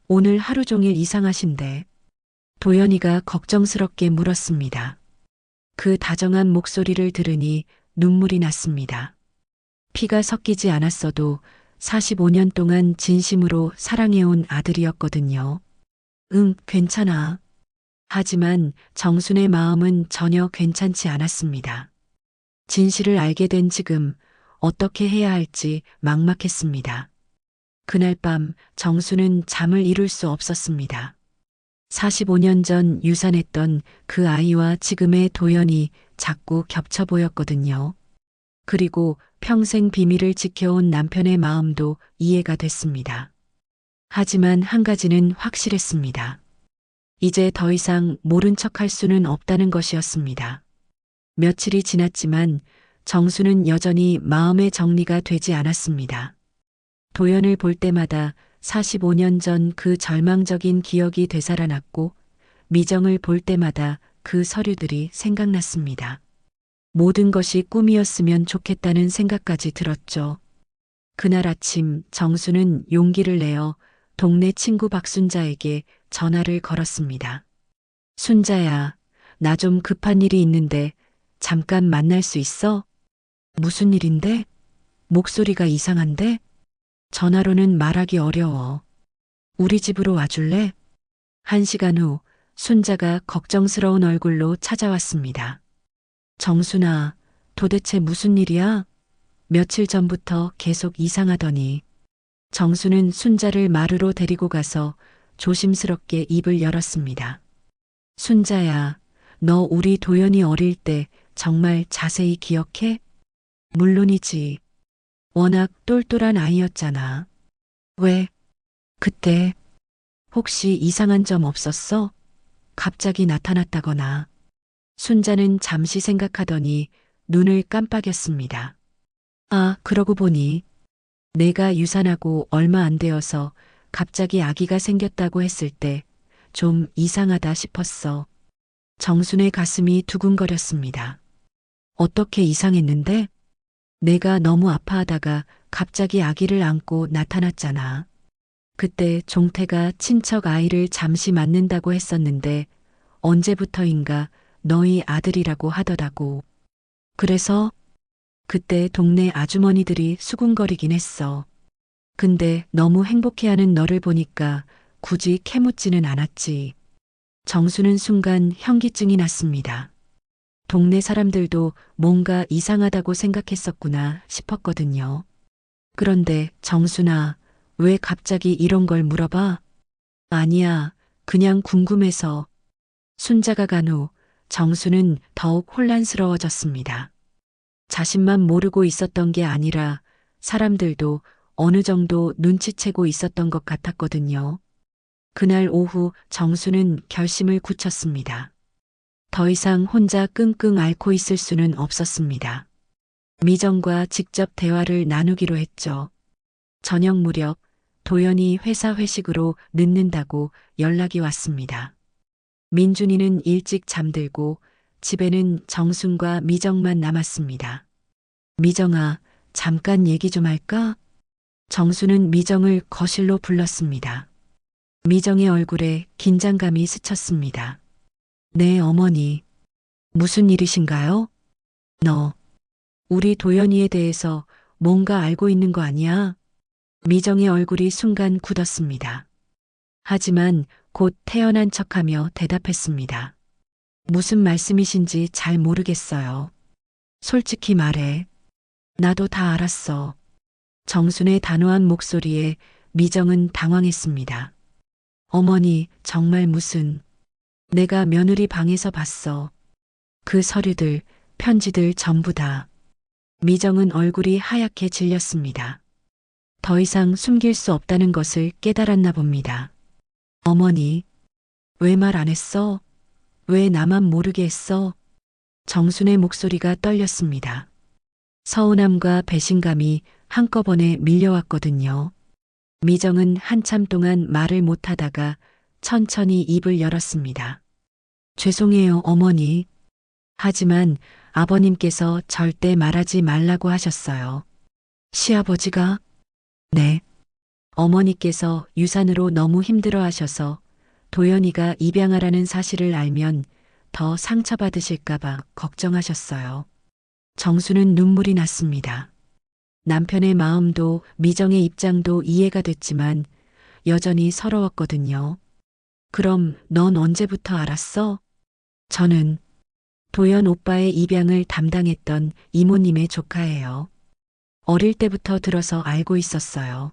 오늘 하루 종일 이상하신데. 도연이가 걱정스럽게 물었습니다. 그 다정한 목소리를 들으니 눈물이 났습니다. 피가 섞이지 않았어도 45년 동안 진심으로 사랑해온 아들이었거든요. 응, 괜찮아. 하지만 정순의 마음은 전혀 괜찮지 않았습니다. 진실을 알게 된 지금 어떻게 해야 할지 막막했습니다. 그날 밤 정수는 잠을 이룰 수 없었습니다. 45년 전 유산했던 그 아이와 지금의 도연이 자꾸 겹쳐 보였거든요. 그리고 평생 비밀을 지켜온 남편의 마음도 이해가 됐습니다. 하지만 한 가지는 확실했습니다. 이제 더 이상 모른 척할 수는 없다는 것이었습니다. 며칠이 지났지만 정수는 여전히 마음의 정리가 되지 않았습니다. 도연을 볼 때마다 45년 전 그 절망적인 기억이 되살아났고 미정을 볼 때마다 그 서류들이 생각났습니다. 모든 것이 꿈이었으면 좋겠다는 생각까지 들었죠. 그날 아침 정수는 용기를 내어 동네 친구 박순자에게 전화를 걸었습니다. 순자야, 나 좀 급한 일이 있는데 잠깐 만날 수 있어? 무슨 일인데? 목소리가 이상한데? 전화로는 말하기 어려워. 우리 집으로 와줄래? 1시간 후 순자가 걱정스러운 얼굴로 찾아왔습니다. 정순아, 도대체 무슨 일이야? 며칠 전부터 계속 이상하더니. 정수는 순자를 마루로 데리고 가서 조심스럽게 입을 열었습니다. 순자야, 너 우리 도연이 어릴 때 정말 자세히 기억해? 물론이지. 워낙 똘똘한 아이였잖아. 왜? 그때 혹시 이상한 점 없었어? 갑자기 나타났다거나. 순자는 잠시 생각하더니 눈을 깜빡였습니다. 아, 그러고 보니 내가 유산하고 얼마 안 되어서 갑자기 아기가 생겼다고 했을 때 좀 이상하다 싶었어. 정순의 가슴이 두근거렸습니다. 어떻게 이상했는데? 내가 너무 아파하다가 갑자기 아기를 안고 나타났잖아. 그때 종태가 친척 아이를 잠시 맞는다고 했었는데 언제부터인가 너희 아들이라고 하더라고. 그래서 그때 동네 아주머니들이 수군거리긴 했어. 근데 너무 행복해하는 너를 보니까 굳이 캐묻지는 않았지. 정수는 순간 현기증이 났습니다. 동네 사람들도 뭔가 이상하다고 생각했었구나 싶었거든요. 그런데 정수나, 왜 갑자기 이런 걸 물어봐? 아니야, 그냥 궁금해서. 순자가 간 후 정수는 더욱 혼란스러워졌습니다. 자신만 모르고 있었던 게 아니라 사람들도 어느 정도 눈치채고 있었던 것 같았거든요. 그날 오후 정수는 결심을 굳혔습니다. 더 이상 혼자 끙끙 앓고 있을 수는 없었습니다. 미정과 직접 대화를 나누기로 했죠. 저녁 무렵 도연이 회사 회식으로 늦는다고 연락이 왔습니다. 민준이는 일찍 잠들고 집에는 정순과 미정만 남았습니다. 미정아, 잠깐 얘기 좀 할까? 정수는 미정을 거실로 불렀습니다. 미정의 얼굴에 긴장감이 스쳤습니다. 네, 어머니. 무슨 일이신가요? 너, 우리 도연이에 대해서 뭔가 알고 있는 거 아니야? 미정의 얼굴이 순간 굳었습니다. 하지만 곧 태연한 척하며 대답했습니다. 무슨 말씀이신지 잘 모르겠어요. 솔직히 말해. 나도 다 알았어. 정순의 단호한 목소리에 미정은 당황했습니다. 어머니, 정말 무슨. 내가 며느리 방에서 봤어. 그 서류들, 편지들 전부 다. 미정은 얼굴이 하얗게 질렸습니다. 더 이상 숨길 수 없다는 것을 깨달았나 봅니다. 어머니, 왜 말 안 했어? 왜 나만 모르게 했어? 정순의 목소리가 떨렸습니다. 서운함과 배신감이 한꺼번에 밀려왔거든요. 미정은 한참 동안 말을 못하다가 천천히 입을 열었습니다. 죄송해요, 어머니. 하지만 아버님께서 절대 말하지 말라고 하셨어요. 시아버지가? 네. 어머니께서 유산으로 너무 힘들어 하셔서 도연이가 입양하라는 사실을 알면 더 상처받으실까봐 걱정하셨어요. 정수는 눈물이 났습니다. 남편의 마음도 미정의 입장도 이해가 됐지만 여전히 서러웠거든요. 그럼 넌 언제부터 알았어? 저는 도연 오빠의 입양을 담당했던 이모님의 조카예요. 어릴 때부터 들어서 알고 있었어요.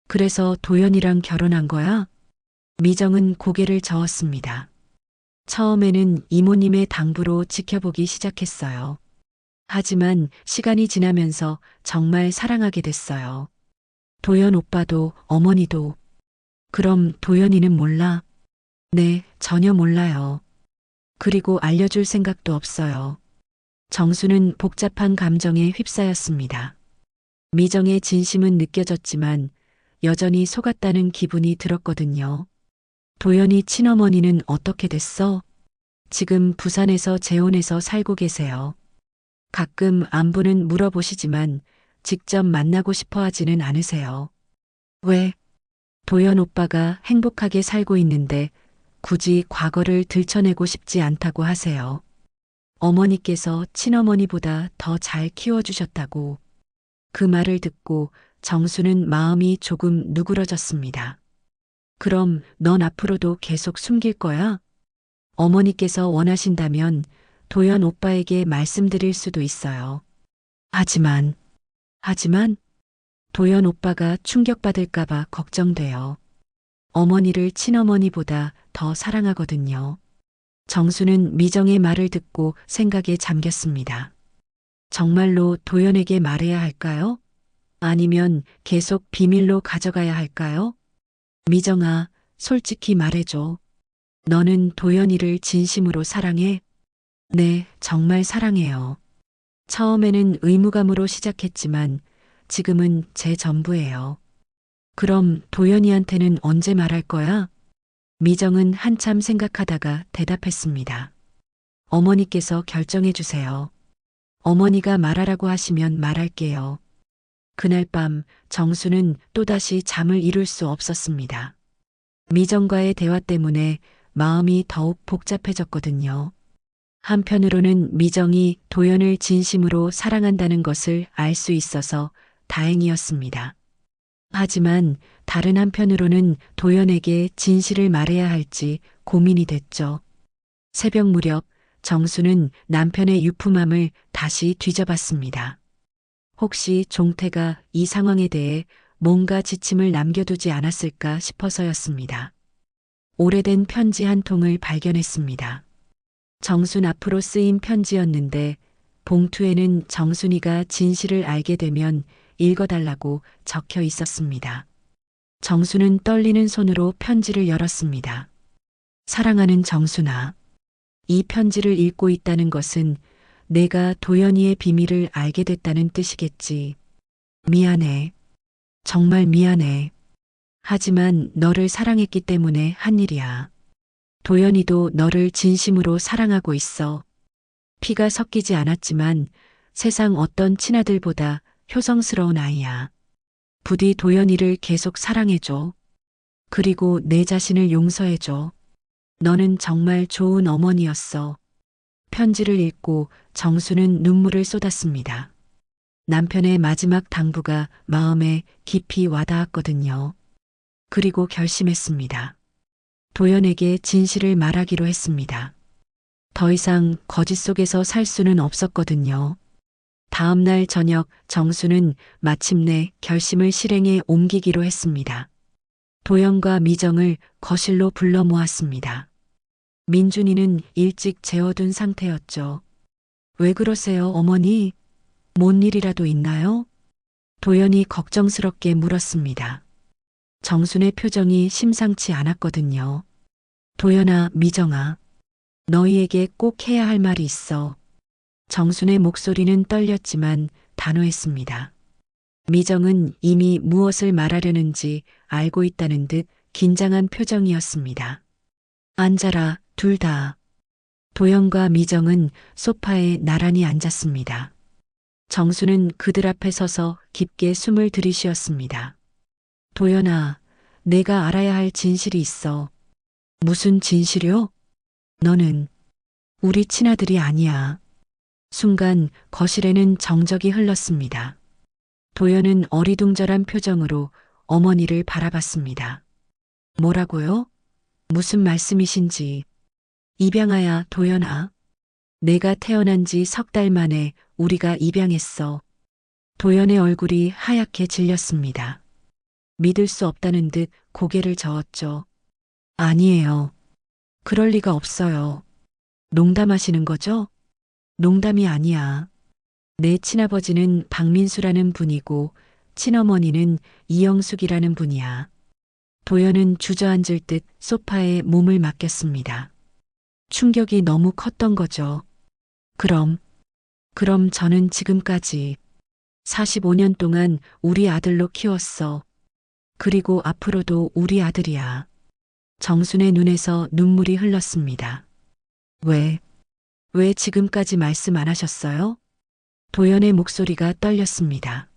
그래서 도연이랑 결혼한 거야? 미정은 고개를 저었습니다. 처음에는 이모님의 당부로 지켜보기 시작했어요. 하지만 시간이 지나면서 정말 사랑하게 됐어요. 도연 오빠도 어머니도. 그럼 도연이는 몰라? 네, 전혀 몰라요. 그리고 알려줄 생각도 없어요. 정수는 복잡한 감정에 휩싸였습니다. 미정의 진심은 느껴졌지만 여전히 속았다는 기분이 들었거든요. 도연이 친어머니는 어떻게 됐어? 지금 부산에서 재혼해서 살고 계세요. 가끔 안부는 물어보시지만 직접 만나고 싶어 하지는 않으세요. 왜? 도연 오빠가 행복하게 살고 있는데 굳이 과거를 들춰내고 싶지 않다고 하세요. 어머니께서 친어머니보다 더 잘 키워주셨다고. 그 말을 듣고 정수는 마음이 조금 누그러졌습니다. 그럼 넌 앞으로도 계속 숨길 거야? 어머니께서 원하신다면 도연 오빠에게 말씀드릴 수도 있어요. 하지만 도연 오빠가 충격받을까봐 걱정돼요. 어머니를 친어머니보다 더 사랑하거든요. 정수는 미정의 말을 듣고 생각에 잠겼습니다. 정말로 도연에게 말해야 할까요? 아니면 계속 비밀로 가져가야 할까요? 미정아, 솔직히 말해줘. 너는 도연이를 진심으로 사랑해? 네, 정말 사랑해요. 처음에는 의무감으로 시작했지만 지금은 제 전부예요. 그럼 도연이한테는 언제 말할 거야? 미정은 한참 생각하다가 대답했습니다. 어머니께서 결정해 주세요. 어머니가 말하라고 하시면 말할게요. 그날 밤 정수는 또다시 잠을 이룰 수 없었습니다. 미정과의 대화 때문에 마음이 더욱 복잡해졌거든요. 한편으로는 미정이 도연을 진심으로 사랑한다는 것을 알 수 있어서 다행이었습니다. 하지만 다른 한편으로는 도연에게 진실을 말해야 할지 고민이 됐죠. 새벽 무렵 정수는 남편의 유품함을 다시 뒤져봤습니다. 혹시 종태가 이 상황에 대해 뭔가 지침을 남겨두지 않았을까 싶어서였습니다. 오래된 편지 한 통을 발견했습니다. 정순 앞으로 쓰인 편지였는데 봉투에는 정순이가 진실을 알게 되면 읽어달라고 적혀 있었습니다. 정순은 떨리는 손으로 편지를 열었습니다. 사랑하는 정순아, 이 편지를 읽고 있다는 것은 내가 도연이의 비밀을 알게 됐다는 뜻이겠지. 미안해. 정말 미안해. 하지만 너를 사랑했기 때문에 한 일이야. 도연이도 너를 진심으로 사랑하고 있어. 피가 섞이지 않았지만 세상 어떤 친아들보다 효성스러운 아이야. 부디 도연이를 계속 사랑해줘. 그리고 내 자신을 용서해줘. 너는 정말 좋은 어머니였어. 편지를 읽고 정수는 눈물을 쏟았습니다. 남편의 마지막 당부가 마음에 깊이 와닿았거든요. 그리고 결심했습니다. 도연에게 진실을 말하기로 했습니다. 더 이상 거짓 속에서 살 수는 없었거든요. 다음 날 저녁 정수는 마침내 결심을 실행에 옮기기로 했습니다. 도연과 미정을 거실로 불러 모았습니다. 민준이는 일찍 재워둔 상태였죠. 왜 그러세요, 어머니? 뭔 일이라도 있나요? 도연이 걱정스럽게 물었습니다. 정순의 표정이 심상치 않았거든요. 도연아, 미정아, 너희에게 꼭 해야 할 말이 있어. 정순의 목소리는 떨렸지만 단호했습니다. 미정은 이미 무엇을 말하려는지 알고 있다는 듯 긴장한 표정이었습니다. 앉아라, 둘 다. 도연과 미정은 소파에 나란히 앉았습니다. 정수는 그들 앞에 서서 깊게 숨을 들이쉬었습니다. 도연아, 내가 알아야 할 진실이 있어. 무슨 진실이요? 너는 우리 친아들이 아니야. 순간 거실에는 정적이 흘렀습니다. 도연은 어리둥절한 표정으로 어머니를 바라봤습니다. 뭐라고요? 무슨 말씀이신지. 입양아야, 도연아. 내가 태어난 지 석 달 만에 우리가 입양했어. 도연의 얼굴이 하얗게 질렸습니다. 믿을 수 없다는 듯 고개를 저었죠. 아니에요. 그럴 리가 없어요. 농담하시는 거죠? 농담이 아니야. 내 친아버지는 박민수라는 분이고 친어머니는 이영숙이라는 분이야. 도연은 주저앉을 듯 소파에 몸을 맡겼습니다. 충격이 너무 컸던 거죠. 그럼 저는 지금까지 45년 동안 우리 아들로 키웠어. 그리고 앞으로도 우리 아들이야. 정순의 눈에서 눈물이 흘렀습니다. 왜 지금까지 말씀 안 하셨어요? 도연의 목소리가 떨렸습니다.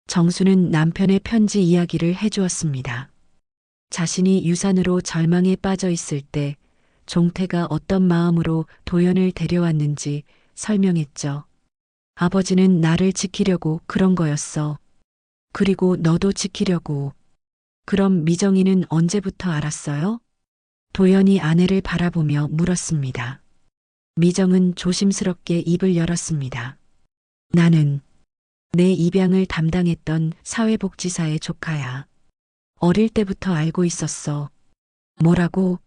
정수는 남편의 편지 이야기를 해주었습니다. 자신이 유산으로 절망에 빠져 있을 때 종태가 어떤 마음으로 도연을 데려왔는지 설명했죠. 아버지는 나를 지키려고 그런 거였어. 그리고 너도 지키려고. 그럼 미정이는 언제부터 알았어요? 도연이 아내를 바라보며 물었습니다. 미정은 조심스럽게 입을 열었습니다. 나는 내 입양을 담당했던 사회복지사의 조카야. 어릴 때부터 알고 있었어. 뭐라고?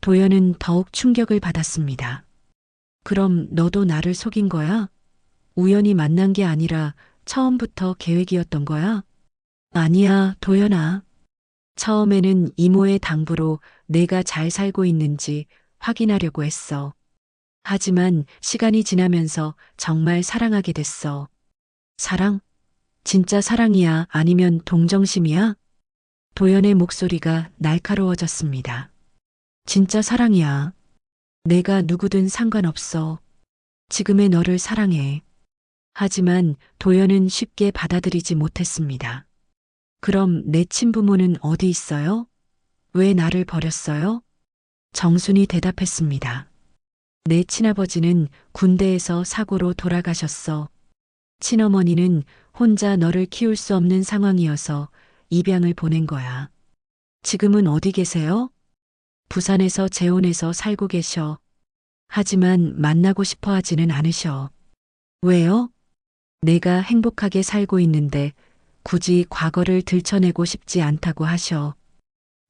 도연은 더욱 충격을 받았습니다. 그럼 너도 나를 속인 거야? 우연히 만난 게 아니라 처음부터 계획이었던 거야? 아니야, 도연아. 처음에는 이모의 당부로 내가 잘 살고 있는지 확인하려고 했어. 하지만 시간이 지나면서 정말 사랑하게 됐어. 사랑? 진짜 사랑이야? 아니면 동정심이야? 도연의 목소리가 날카로워졌습니다. 진짜 사랑이야. 내가 누구든 상관없어. 지금의 너를 사랑해. 하지만 도연은 쉽게 받아들이지 못했습니다. 그럼 내 친부모는 어디 있어요? 왜 나를 버렸어요? 정순이 대답했습니다. 내 친아버지는 군대에서 사고로 돌아가셨어. 친어머니는 혼자 너를 키울 수 없는 상황이어서 입양을 보낸 거야. 지금은 어디 계세요? 부산에서 재혼해서 살고 계셔. 하지만 만나고 싶어 하지는 않으셔. 왜요? 내가 행복하게 살고 있는데 굳이 과거를 들춰내고 싶지 않다고 하셔.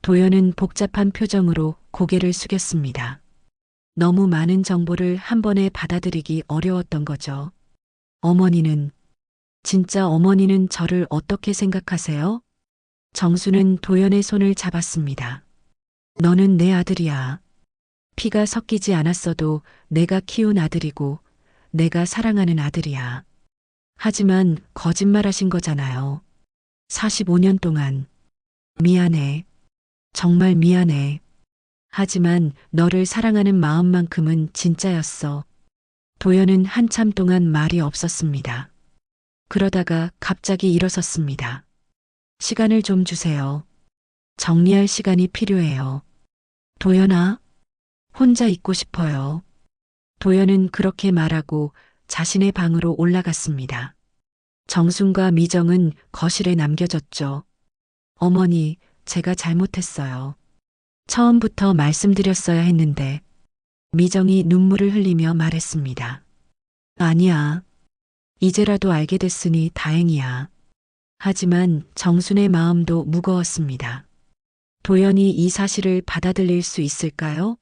도연은 복잡한 표정으로 고개를 숙였습니다. 너무 많은 정보를 한 번에 받아들이기 어려웠던 거죠. 진짜 어머니는 저를 어떻게 생각하세요? 정수는 도연의 손을 잡았습니다. 너는 내 아들이야. 피가 섞이지 않았어도 내가 키운 아들이고 내가 사랑하는 아들이야. 하지만 거짓말하신 거잖아요. 45년 동안. 미안해. 정말 미안해. 하지만 너를 사랑하는 마음만큼은 진짜였어. 도연은 한참 동안 말이 없었습니다. 그러다가 갑자기 일어섰습니다. 시간을 좀 주세요. 정리할 시간이 필요해요. 도연아, 혼자 있고 싶어요. 도연은 그렇게 말하고 자신의 방으로 올라갔습니다. 정순과 미정은 거실에 남겨졌죠. 어머니, 제가 잘못했어요. 처음부터 말씀드렸어야 했는데. 미정이 눈물을 흘리며 말했습니다. 아니야. 이제라도 알게 됐으니 다행이야. 하지만 정순의 마음도 무거웠습니다. 도연이 이 사실을 받아들일 수 있을까요?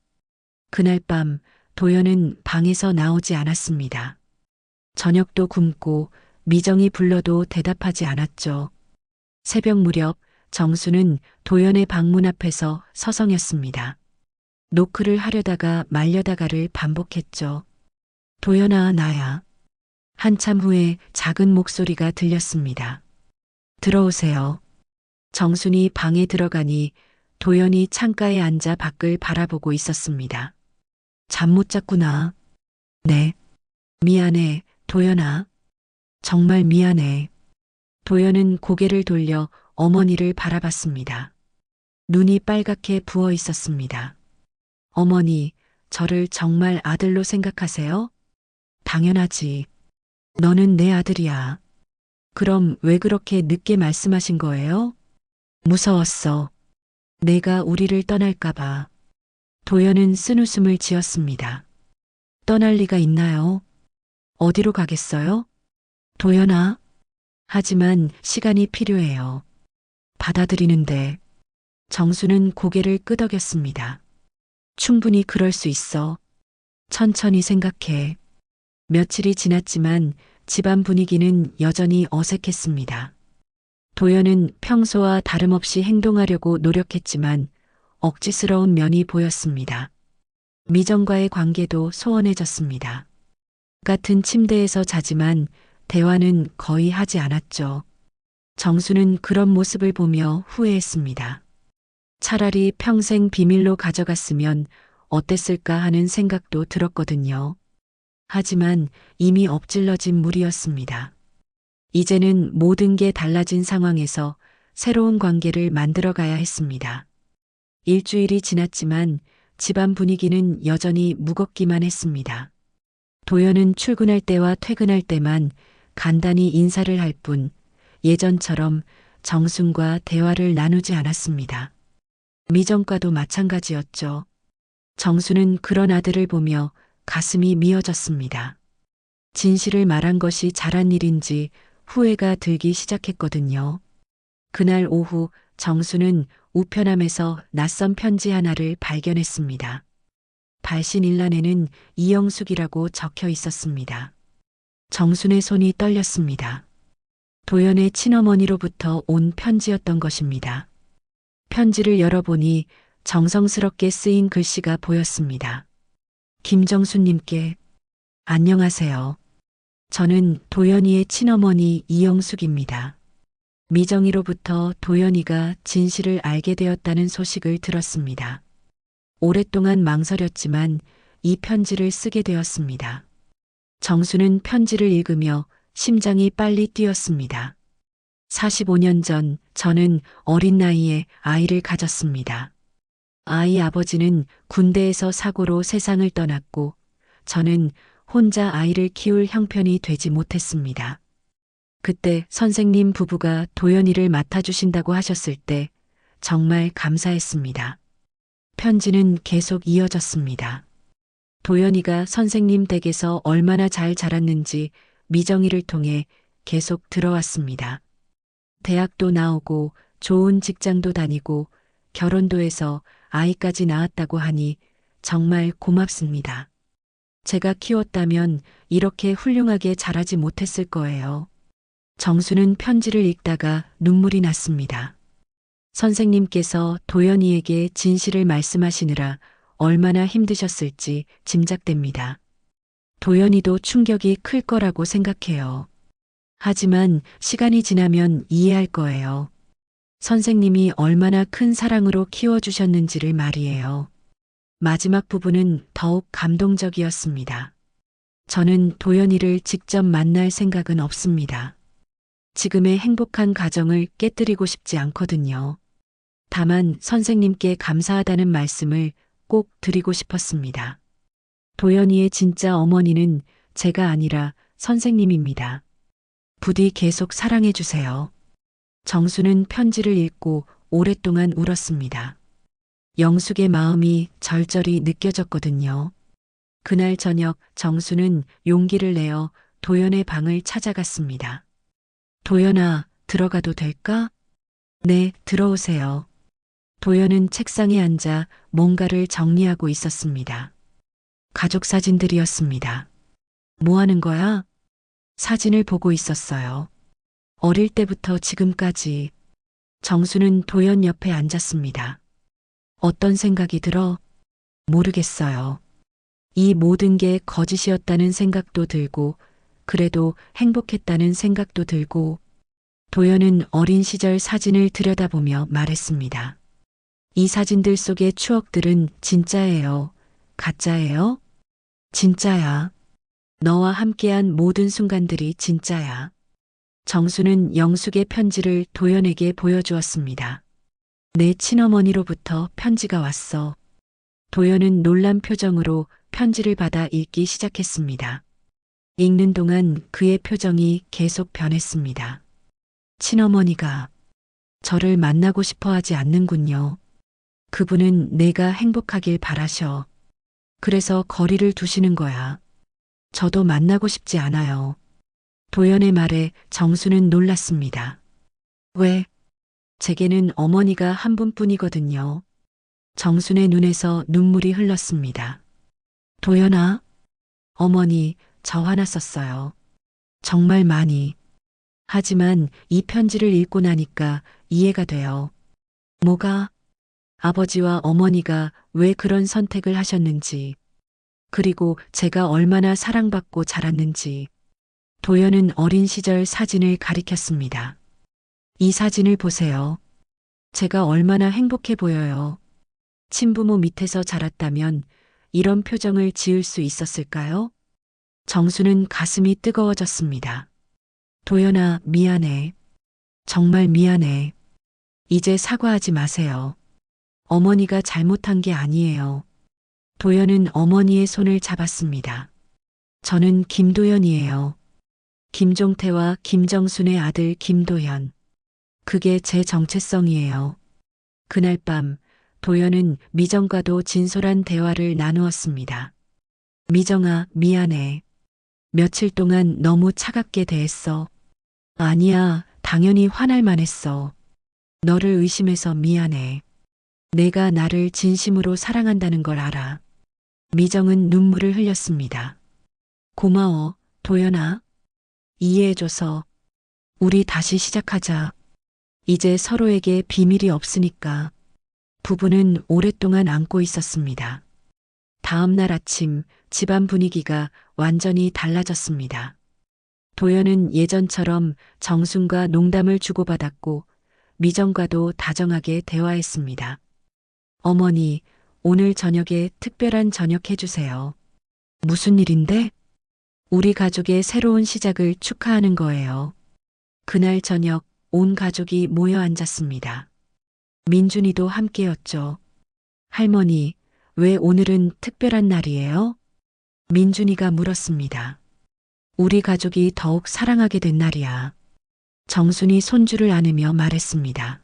그날 밤 도연은 방에서 나오지 않았습니다. 저녁도 굶고 미정이 불러도 대답하지 않았죠. 새벽 무렵 정수는 도연의 방문 앞에서 서성였습니다. 노크를 하려다가 말려다가를 반복했죠. 도연아, 나야. 한참 후에 작은 목소리가 들렸습니다. 들어오세요. 정순이 방에 들어가니 도연이 창가에 앉아 밖을 바라보고 있었습니다. 잠 못 잤구나. 네. 미안해, 도연아. 정말 미안해. 도연은 고개를 돌려 어머니를 바라봤습니다. 눈이 빨갛게 부어 있었습니다. 어머니, 저를 정말 아들로 생각하세요? 당연하지. 너는 내 아들이야. 그럼 왜 그렇게 늦게 말씀하신 거예요? 무서웠어. 내가 우리를 떠날까봐. 도연은 쓴웃음을 지었습니다. 떠날 리가 있나요? 어디로 가겠어요? 도연아. 하지만 시간이 필요해요. 받아들이는데. 정수는 고개를 끄덕였습니다. 충분히 그럴 수 있어. 천천히 생각해. 며칠이 지났지만 집안 분위기는 여전히 어색했습니다. 도연은 평소와 다름없이 행동하려고 노력했지만 억지스러운 면이 보였습니다. 미정과의 관계도 소원해졌습니다. 같은 침대에서 자지만 대화는 거의 하지 않았죠. 정수는 그런 모습을 보며 후회했습니다. 차라리 평생 비밀로 가져갔으면 어땠을까 하는 생각도 들었거든요. 하지만 이미 엎질러진 물이었습니다. 이제는 모든 게 달라진 상황에서 새로운 관계를 만들어 가야 했습니다. 일주일이 지났지만 집안 분위기는 여전히 무겁기만 했습니다. 도연은 출근할 때와 퇴근할 때만 간단히 인사를 할 뿐 예전처럼 정순과 대화를 나누지 않았습니다. 미정과도 마찬가지였죠. 정수는 그런 아들을 보며 가슴이 미어졌습니다. 진실을 말한 것이 잘한 일인지 후회가 들기 시작했거든요. 그날 오후 정수는 우편함에서 낯선 편지 하나를 발견했습니다. 발신 일란에는 이영숙이라고 적혀 있었습니다. 정순의 손이 떨렸습니다. 도연의 친어머니로부터 온 편지였던 것입니다. 편지를 열어보니 정성스럽게 쓰인 글씨가 보였습니다. 김정수님께 안녕하세요. 저는 도연이의 친어머니 이영숙입니다. 미정이로부터 도연이가 진실을 알게 되었다는 소식을 들었습니다. 오랫동안 망설였지만 이 편지를 쓰게 되었습니다. 정수는 편지를 읽으며 심장이 빨리 뛰었습니다. 45년 전 저는 어린 나이에 아이를 가졌습니다. 아이 아버지는 군대에서 사고로 세상을 떠났고 저는 혼자 아이를 키울 형편이 되지 못했습니다. 그때 선생님 부부가 도연이를 맡아주신다고 하셨을 때 정말 감사했습니다. 편지는 계속 이어졌습니다. 도연이가 선생님 댁에서 얼마나 잘 자랐는지 미정이를 통해 계속 들어왔습니다. 대학도 나오고 좋은 직장도 다니고 결혼도 해서 아이까지 낳았다고 하니 정말 고맙습니다. 제가 키웠다면 이렇게 훌륭하게 자라지 못했을 거예요. 정수는 편지를 읽다가 눈물이 났습니다. 선생님께서 도연이에게 진실을 말씀하시느라 얼마나 힘드셨을지 짐작됩니다. 도연이도 충격이 클 거라고 생각해요. 하지만 시간이 지나면 이해할 거예요. 선생님이 얼마나 큰 사랑으로 키워주셨는지를 말이에요. 마지막 부분은 더욱 감동적이었습니다. 저는 도연이를 직접 만날 생각은 없습니다. 지금의 행복한 가정을 깨뜨리고 싶지 않거든요. 다만 선생님께 감사하다는 말씀을 꼭 드리고 싶었습니다. 도연이의 진짜 어머니는 제가 아니라 선생님입니다. 부디 계속 사랑해 주세요. 정수는 편지를 읽고 오랫동안 울었습니다. 영숙의 마음이 절절히 느껴졌거든요. 그날 저녁 정수는 용기를 내어 도연의 방을 찾아갔습니다. 도연아, 들어가도 될까? 네, 들어오세요. 도연은 책상에 앉아 뭔가를 정리하고 있었습니다. 가족 사진들이었습니다. 뭐 하는 거야? 사진을 보고 있었어요. 어릴 때부터 지금까지. 정수는 도연 옆에 앉았습니다. 어떤 생각이 들어? 모르겠어요. 이 모든 게 거짓이었다는 생각도 들고, 그래도 행복했다는 생각도 들고, 도연은 어린 시절 사진을 들여다보며 말했습니다. 이 사진들 속의 추억들은 진짜예요. 가짜예요? 진짜야. 너와 함께한 모든 순간들이 진짜야. 정수는 영숙의 편지를 도연에게 보여주었습니다. 내 친어머니로부터 편지가 왔어. 도연은 놀란 표정으로 편지를 받아 읽기 시작했습니다. 읽는 동안 그의 표정이 계속 변했습니다. 친어머니가 저를 만나고 싶어 하지 않는군요. 그분은 내가 행복하길 바라셔. 그래서 거리를 두시는 거야. 저도 만나고 싶지 않아요. 도연의 말에 정수는 놀랐습니다. 왜? 제게는 어머니가 한 분뿐이거든요. 정순의 눈에서 눈물이 흘렀습니다. 도연아, 어머니, 저 화나 썼어요. 정말 많이. 하지만 이 편지를 읽고 나니까 이해가 돼요. 뭐가? 아버지와 어머니가 왜 그런 선택을 하셨는지, 그리고 제가 얼마나 사랑받고 자랐는지. 도연은 어린 시절 사진을 가리켰습니다. 이 사진을 보세요. 제가 얼마나 행복해 보여요. 친부모 밑에서 자랐다면 이런 표정을 지을 수 있었을까요? 정수는 가슴이 뜨거워졌습니다. 도연아, 미안해. 정말 미안해. 이제 사과하지 마세요. 어머니가 잘못한 게 아니에요. 도연은 어머니의 손을 잡았습니다. 저는 김도연이에요. 김종태와 김정순의 아들 김도연. 그게 제 정체성이에요. 그날 밤 도연은 미정과도 진솔한 대화를 나누었습니다. 미정아, 미안해. 며칠 동안 너무 차갑게 대했어. 아니야, 당연히 화날 만했어. 너를 의심해서 미안해. 내가 나를 진심으로 사랑한다는 걸 알아. 미정은 눈물을 흘렸습니다. 고마워, 도연아. 이해해줘서. 우리 다시 시작하자. 이제 서로에게 비밀이 없으니까. 부부는 오랫동안 안고 있었습니다. 다음 날 아침 집안 분위기가 완전히 달라졌습니다. 도연은 예전처럼 정순과 농담을 주고받았고 미정과도 다정하게 대화했습니다. 어머니, 오늘 저녁에 특별한 저녁 해주세요. 무슨 일인데? 우리 가족의 새로운 시작을 축하하는 거예요. 그날 저녁 온 가족이 모여 앉았습니다. 민준이도 함께였죠. 할머니, 왜 오늘은 특별한 날이에요? 민준이가 물었습니다. 우리 가족이 더욱 사랑하게 된 날이야. 정순이 손주를 안으며 말했습니다.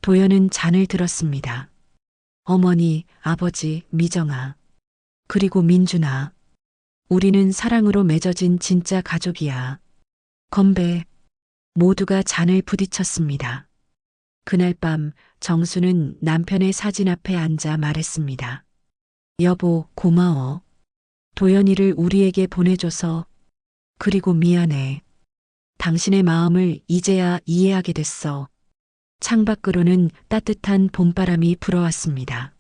도연은 잔을 들었습니다. 어머니, 아버지, 미정아. 그리고 민준아. 우리는 사랑으로 맺어진 진짜 가족이야. 건배. 모두가 잔을 부딪혔습니다. 그날 밤 정수는 남편의 사진 앞에 앉아 말했습니다. 여보, 고마워. 도연이를 우리에게 보내줘서. 그리고 미안해. 당신의 마음을 이제야 이해하게 됐어. 창밖으로는 따뜻한 봄바람이 불어왔습니다.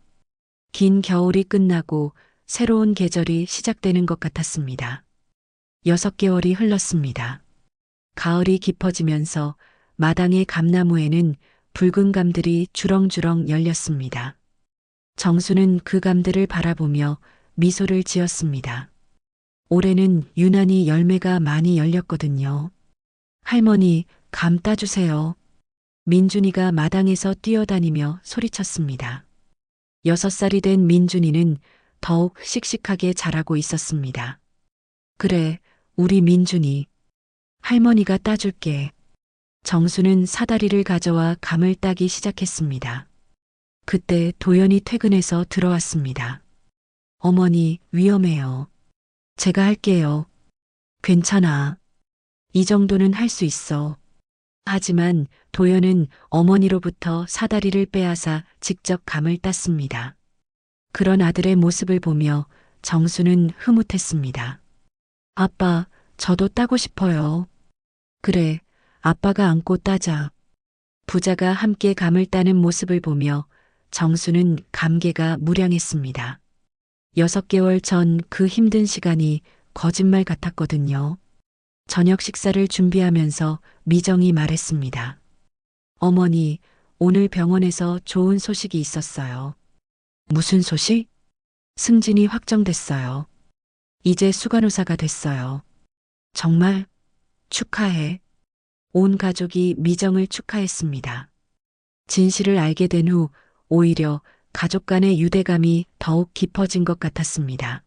긴 겨울이 끝나고 새로운 계절이 시작되는 것 같았습니다. 6개월이 흘렀습니다. 가을이 깊어지면서 마당의 감나무에는 붉은 감들이 주렁주렁 열렸습니다. 정수는 그 감들을 바라보며 미소를 지었습니다. 올해는 유난히 열매가 많이 열렸거든요. 할머니, 감 따주세요. 민준이가 마당에서 뛰어다니며 소리쳤습니다. 6살이 된 민준이는 더욱 씩씩하게 자라고 있었습니다. 그래, 우리 민준이. 할머니가 따줄게. 정수는 사다리를 가져와 감을 따기 시작했습니다. 그때 도연이 퇴근해서 들어왔습니다. 어머니, 위험해요. 제가 할게요. 괜찮아. 이 정도는 할 수 있어. 하지만 도연은 어머니로부터 사다리를 빼앗아 직접 감을 땄습니다. 그런 아들의 모습을 보며 정수는 흐뭇했습니다. 아빠, 저도 따고 싶어요. 그래, 아빠가 안고 따자. 부자가 함께 감을 따는 모습을 보며 정수는 감개가 무량했습니다. 6개월 전 그 힘든 시간이 거짓말 같았거든요. 저녁 식사를 준비하면서 미정이 말했습니다. 어머니, 오늘 병원에서 좋은 소식이 있었어요. 무슨 소식? 승진이 확정됐어요. 이제 수간호사가 됐어요. 정말? 축하해. 온 가족이 미정을 축하했습니다. 진실을 알게 된 후 오히려 가족 간의 유대감이 더욱 깊어진 것 같았습니다.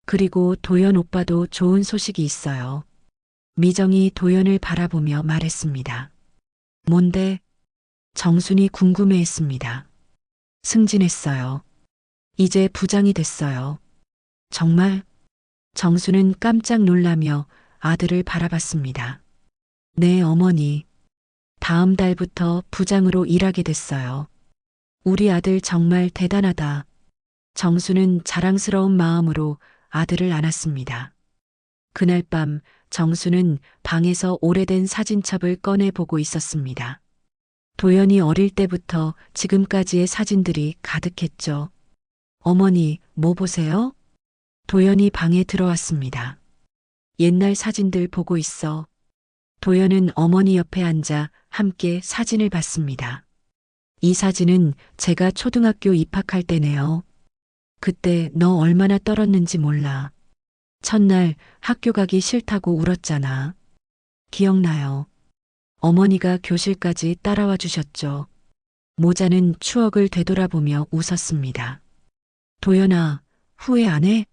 그리고 도연 오빠도 좋은 소식이 있어요. 미정이 도연을 바라보며 말했습니다. 뭔데? 정순이 궁금해했습니다. 승진했어요. 이제 부장이 됐어요. 정말? 정수는 깜짝 놀라며 아들을 바라봤습니다. 네, 어머니. 다음 달부터 부장으로 일하게 됐어요. 우리 아들 정말 대단하다. 정수는 자랑스러운 마음으로 아들을 안았습니다. 그날 밤 정수는 방에서 오래된 사진첩을 꺼내 보고 있었습니다. 도연이 어릴 때부터 지금까지의 사진들이 가득했죠. 어머니, 뭐 보세요? 도연이 방에 들어왔습니다. 옛날 사진들 보고 있어. 도연은 어머니 옆에 앉아 함께 사진을 봤습니다. 이 사진은 제가 초등학교 입학할 때네요. 그때 너 얼마나 떨었는지 몰라. 첫날 학교 가기 싫다고 울었잖아. 기억나요. 어머니가 교실까지 따라와 주셨죠. 모자는 추억을 되돌아보며 웃었습니다. 도연아, 후회 안 해?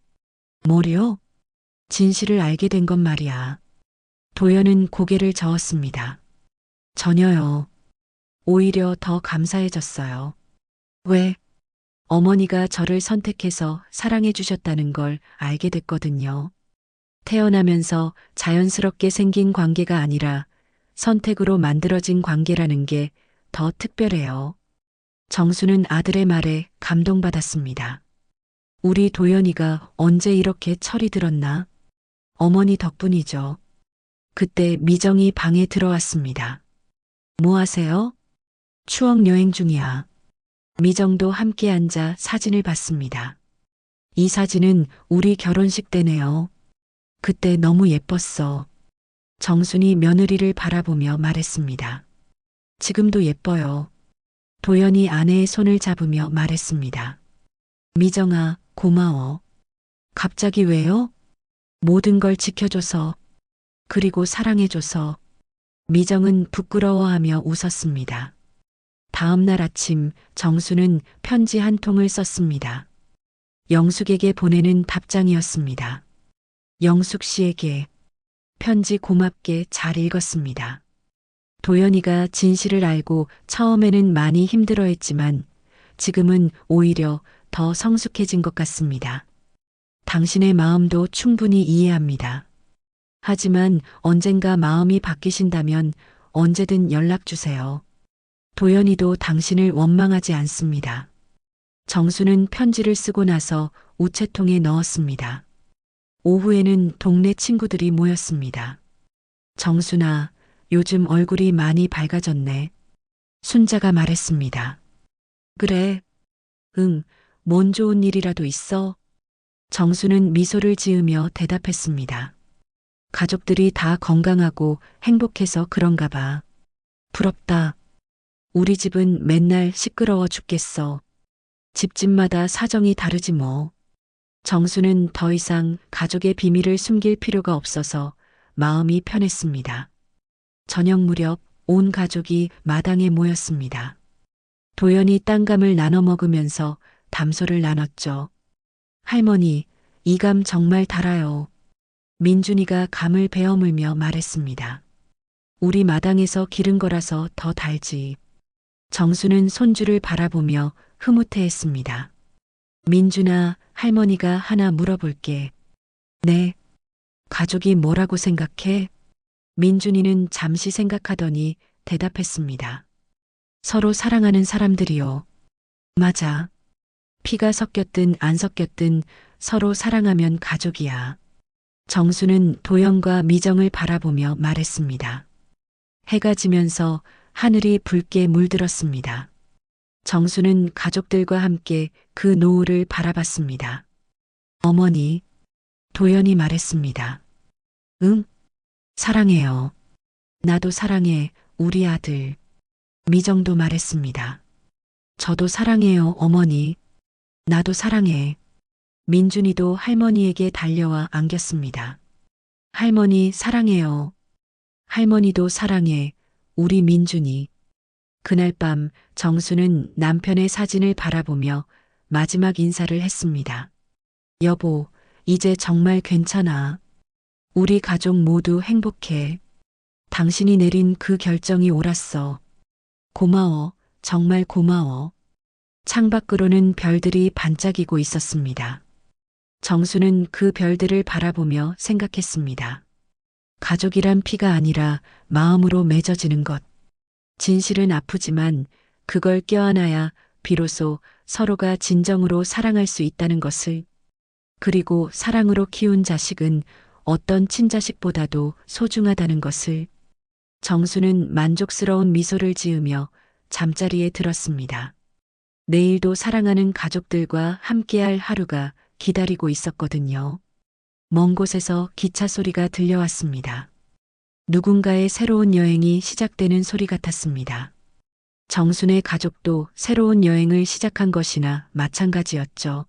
뭐요? 진실을 알게 된 건 말이야. 도연은 고개를 저었습니다. 전혀요. 오히려 더 감사해졌어요. 왜? 어머니가 저를 선택해서 사랑해 주셨다는 걸 알게 됐거든요. 태어나면서 자연스럽게 생긴 관계가 아니라 선택으로 만들어진 관계라는 게 더 특별해요. 정수는 아들의 말에 감동받았습니다. 우리 도연이가 언제 이렇게 철이 들었나? 어머니 덕분이죠. 그때 미정이 방에 들어왔습니다. 뭐 하세요? 추억 여행 중이야. 미정도 함께 앉아 사진을 봤습니다. 이 사진은 우리 결혼식 때네요. 그때 너무 예뻤어. 정순이 며느리를 바라보며 말했습니다. 지금도 예뻐요. 도연이 아내의 손을 잡으며 말했습니다. 미정아, 고마워. 갑자기 왜요? 모든 걸 지켜줘서, 그리고 사랑해줘서. 미정은 부끄러워하며 웃었습니다. 다음 날 아침 정수는 편지 한 통을 썼습니다. 영숙에게 보내는 답장이었습니다. 영숙 씨에게 편지 고맙게 잘 읽었습니다. 도연이가 진실을 알고 처음에는 많이 힘들어했지만 지금은 오히려 더 성숙해진 것 같습니다. 당신의 마음도 충분히 이해합니다. 하지만 언젠가 마음이 바뀌신다면 언제든 연락 주세요. 도연이도 당신을 원망하지 않습니다. 정수는 편지를 쓰고 나서 우체통에 넣었습니다. 오후에는 동네 친구들이 모였습니다. 정수나 요즘 얼굴이 많이 밝아졌네. 순자가 말했습니다. 그래. 응, 뭔 좋은 일이라도 있어? 정수는 미소를 지으며 대답했습니다. 가족들이 다 건강하고 행복해서 그런가 봐. 부럽다. 우리 집은 맨날 시끄러워 죽겠어. 집집마다 사정이 다르지 뭐. 정수는 더 이상 가족의 비밀을 숨길 필요가 없어서 마음이 편했습니다. 저녁 무렵 온 가족이 마당에 모였습니다. 도연이 땅감을 나눠 먹으면서 담소를 나눴죠. 할머니, 이 감 정말 달아요. 민준이가 감을 베어물며 말했습니다. 우리 마당에서 기른 거라서 더 달지. 정수는 손주를 바라보며 흐뭇해했습니다. 민준아, 할머니가 하나 물어볼게. 네. 가족이 뭐라고 생각해? 민준이는 잠시 생각하더니 대답했습니다. 서로 사랑하는 사람들이요. 맞아. 피가 섞였든 안 섞였든 서로 사랑하면 가족이야. 정수는 도연과 미정을 바라보며 말했습니다. 해가 지면서 하늘이 붉게 물들었습니다. 정수는 가족들과 함께 그 노을을 바라봤습니다. 어머니, 도연이 말했습니다. 응? 사랑해요. 나도 사랑해, 우리 아들. 미정도 말했습니다. 저도 사랑해요, 어머니. 나도 사랑해. 민준이도 할머니에게 달려와 안겼습니다. 할머니 사랑해요. 할머니도 사랑해, 우리 민준이. 그날 밤 정수는 남편의 사진을 바라보며 마지막 인사를 했습니다. 여보, 이제 정말 괜찮아. 우리 가족 모두 행복해. 당신이 내린 그 결정이 옳았어. 고마워, 정말 고마워. 창밖으로는 별들이 반짝이고 있었습니다. 정수는 그 별들을 바라보며 생각했습니다. 가족이란 피가 아니라 마음으로 맺어지는 것. 진실은 아프지만 그걸 껴안아야 비로소 서로가 진정으로 사랑할 수 있다는 것을. 그리고 사랑으로 키운 자식은 어떤 친자식보다도 소중하다는 것을. 정수는 만족스러운 미소를 지으며 잠자리에 들었습니다. 내일도 사랑하는 가족들과 함께할 하루가 기다리고 있었거든요. 먼 곳에서 기차 소리가 들려왔습니다. 누군가의 새로운 여행이 시작되는 소리 같았습니다. 정순의 가족도 새로운 여행을 시작한 것이나 마찬가지였죠.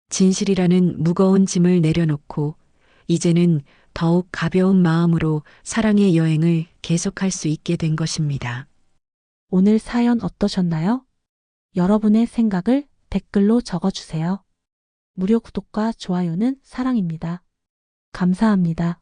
진실이라는 무거운 짐을 내려놓고 이제는 더욱 가벼운 마음으로 사랑의 여행을 계속할 수 있게 된 것입니다. 오늘 사연 어떠셨나요? 여러분의 생각을 댓글로 적어주세요. 무료 구독과 좋아요는 사랑입니다. 감사합니다.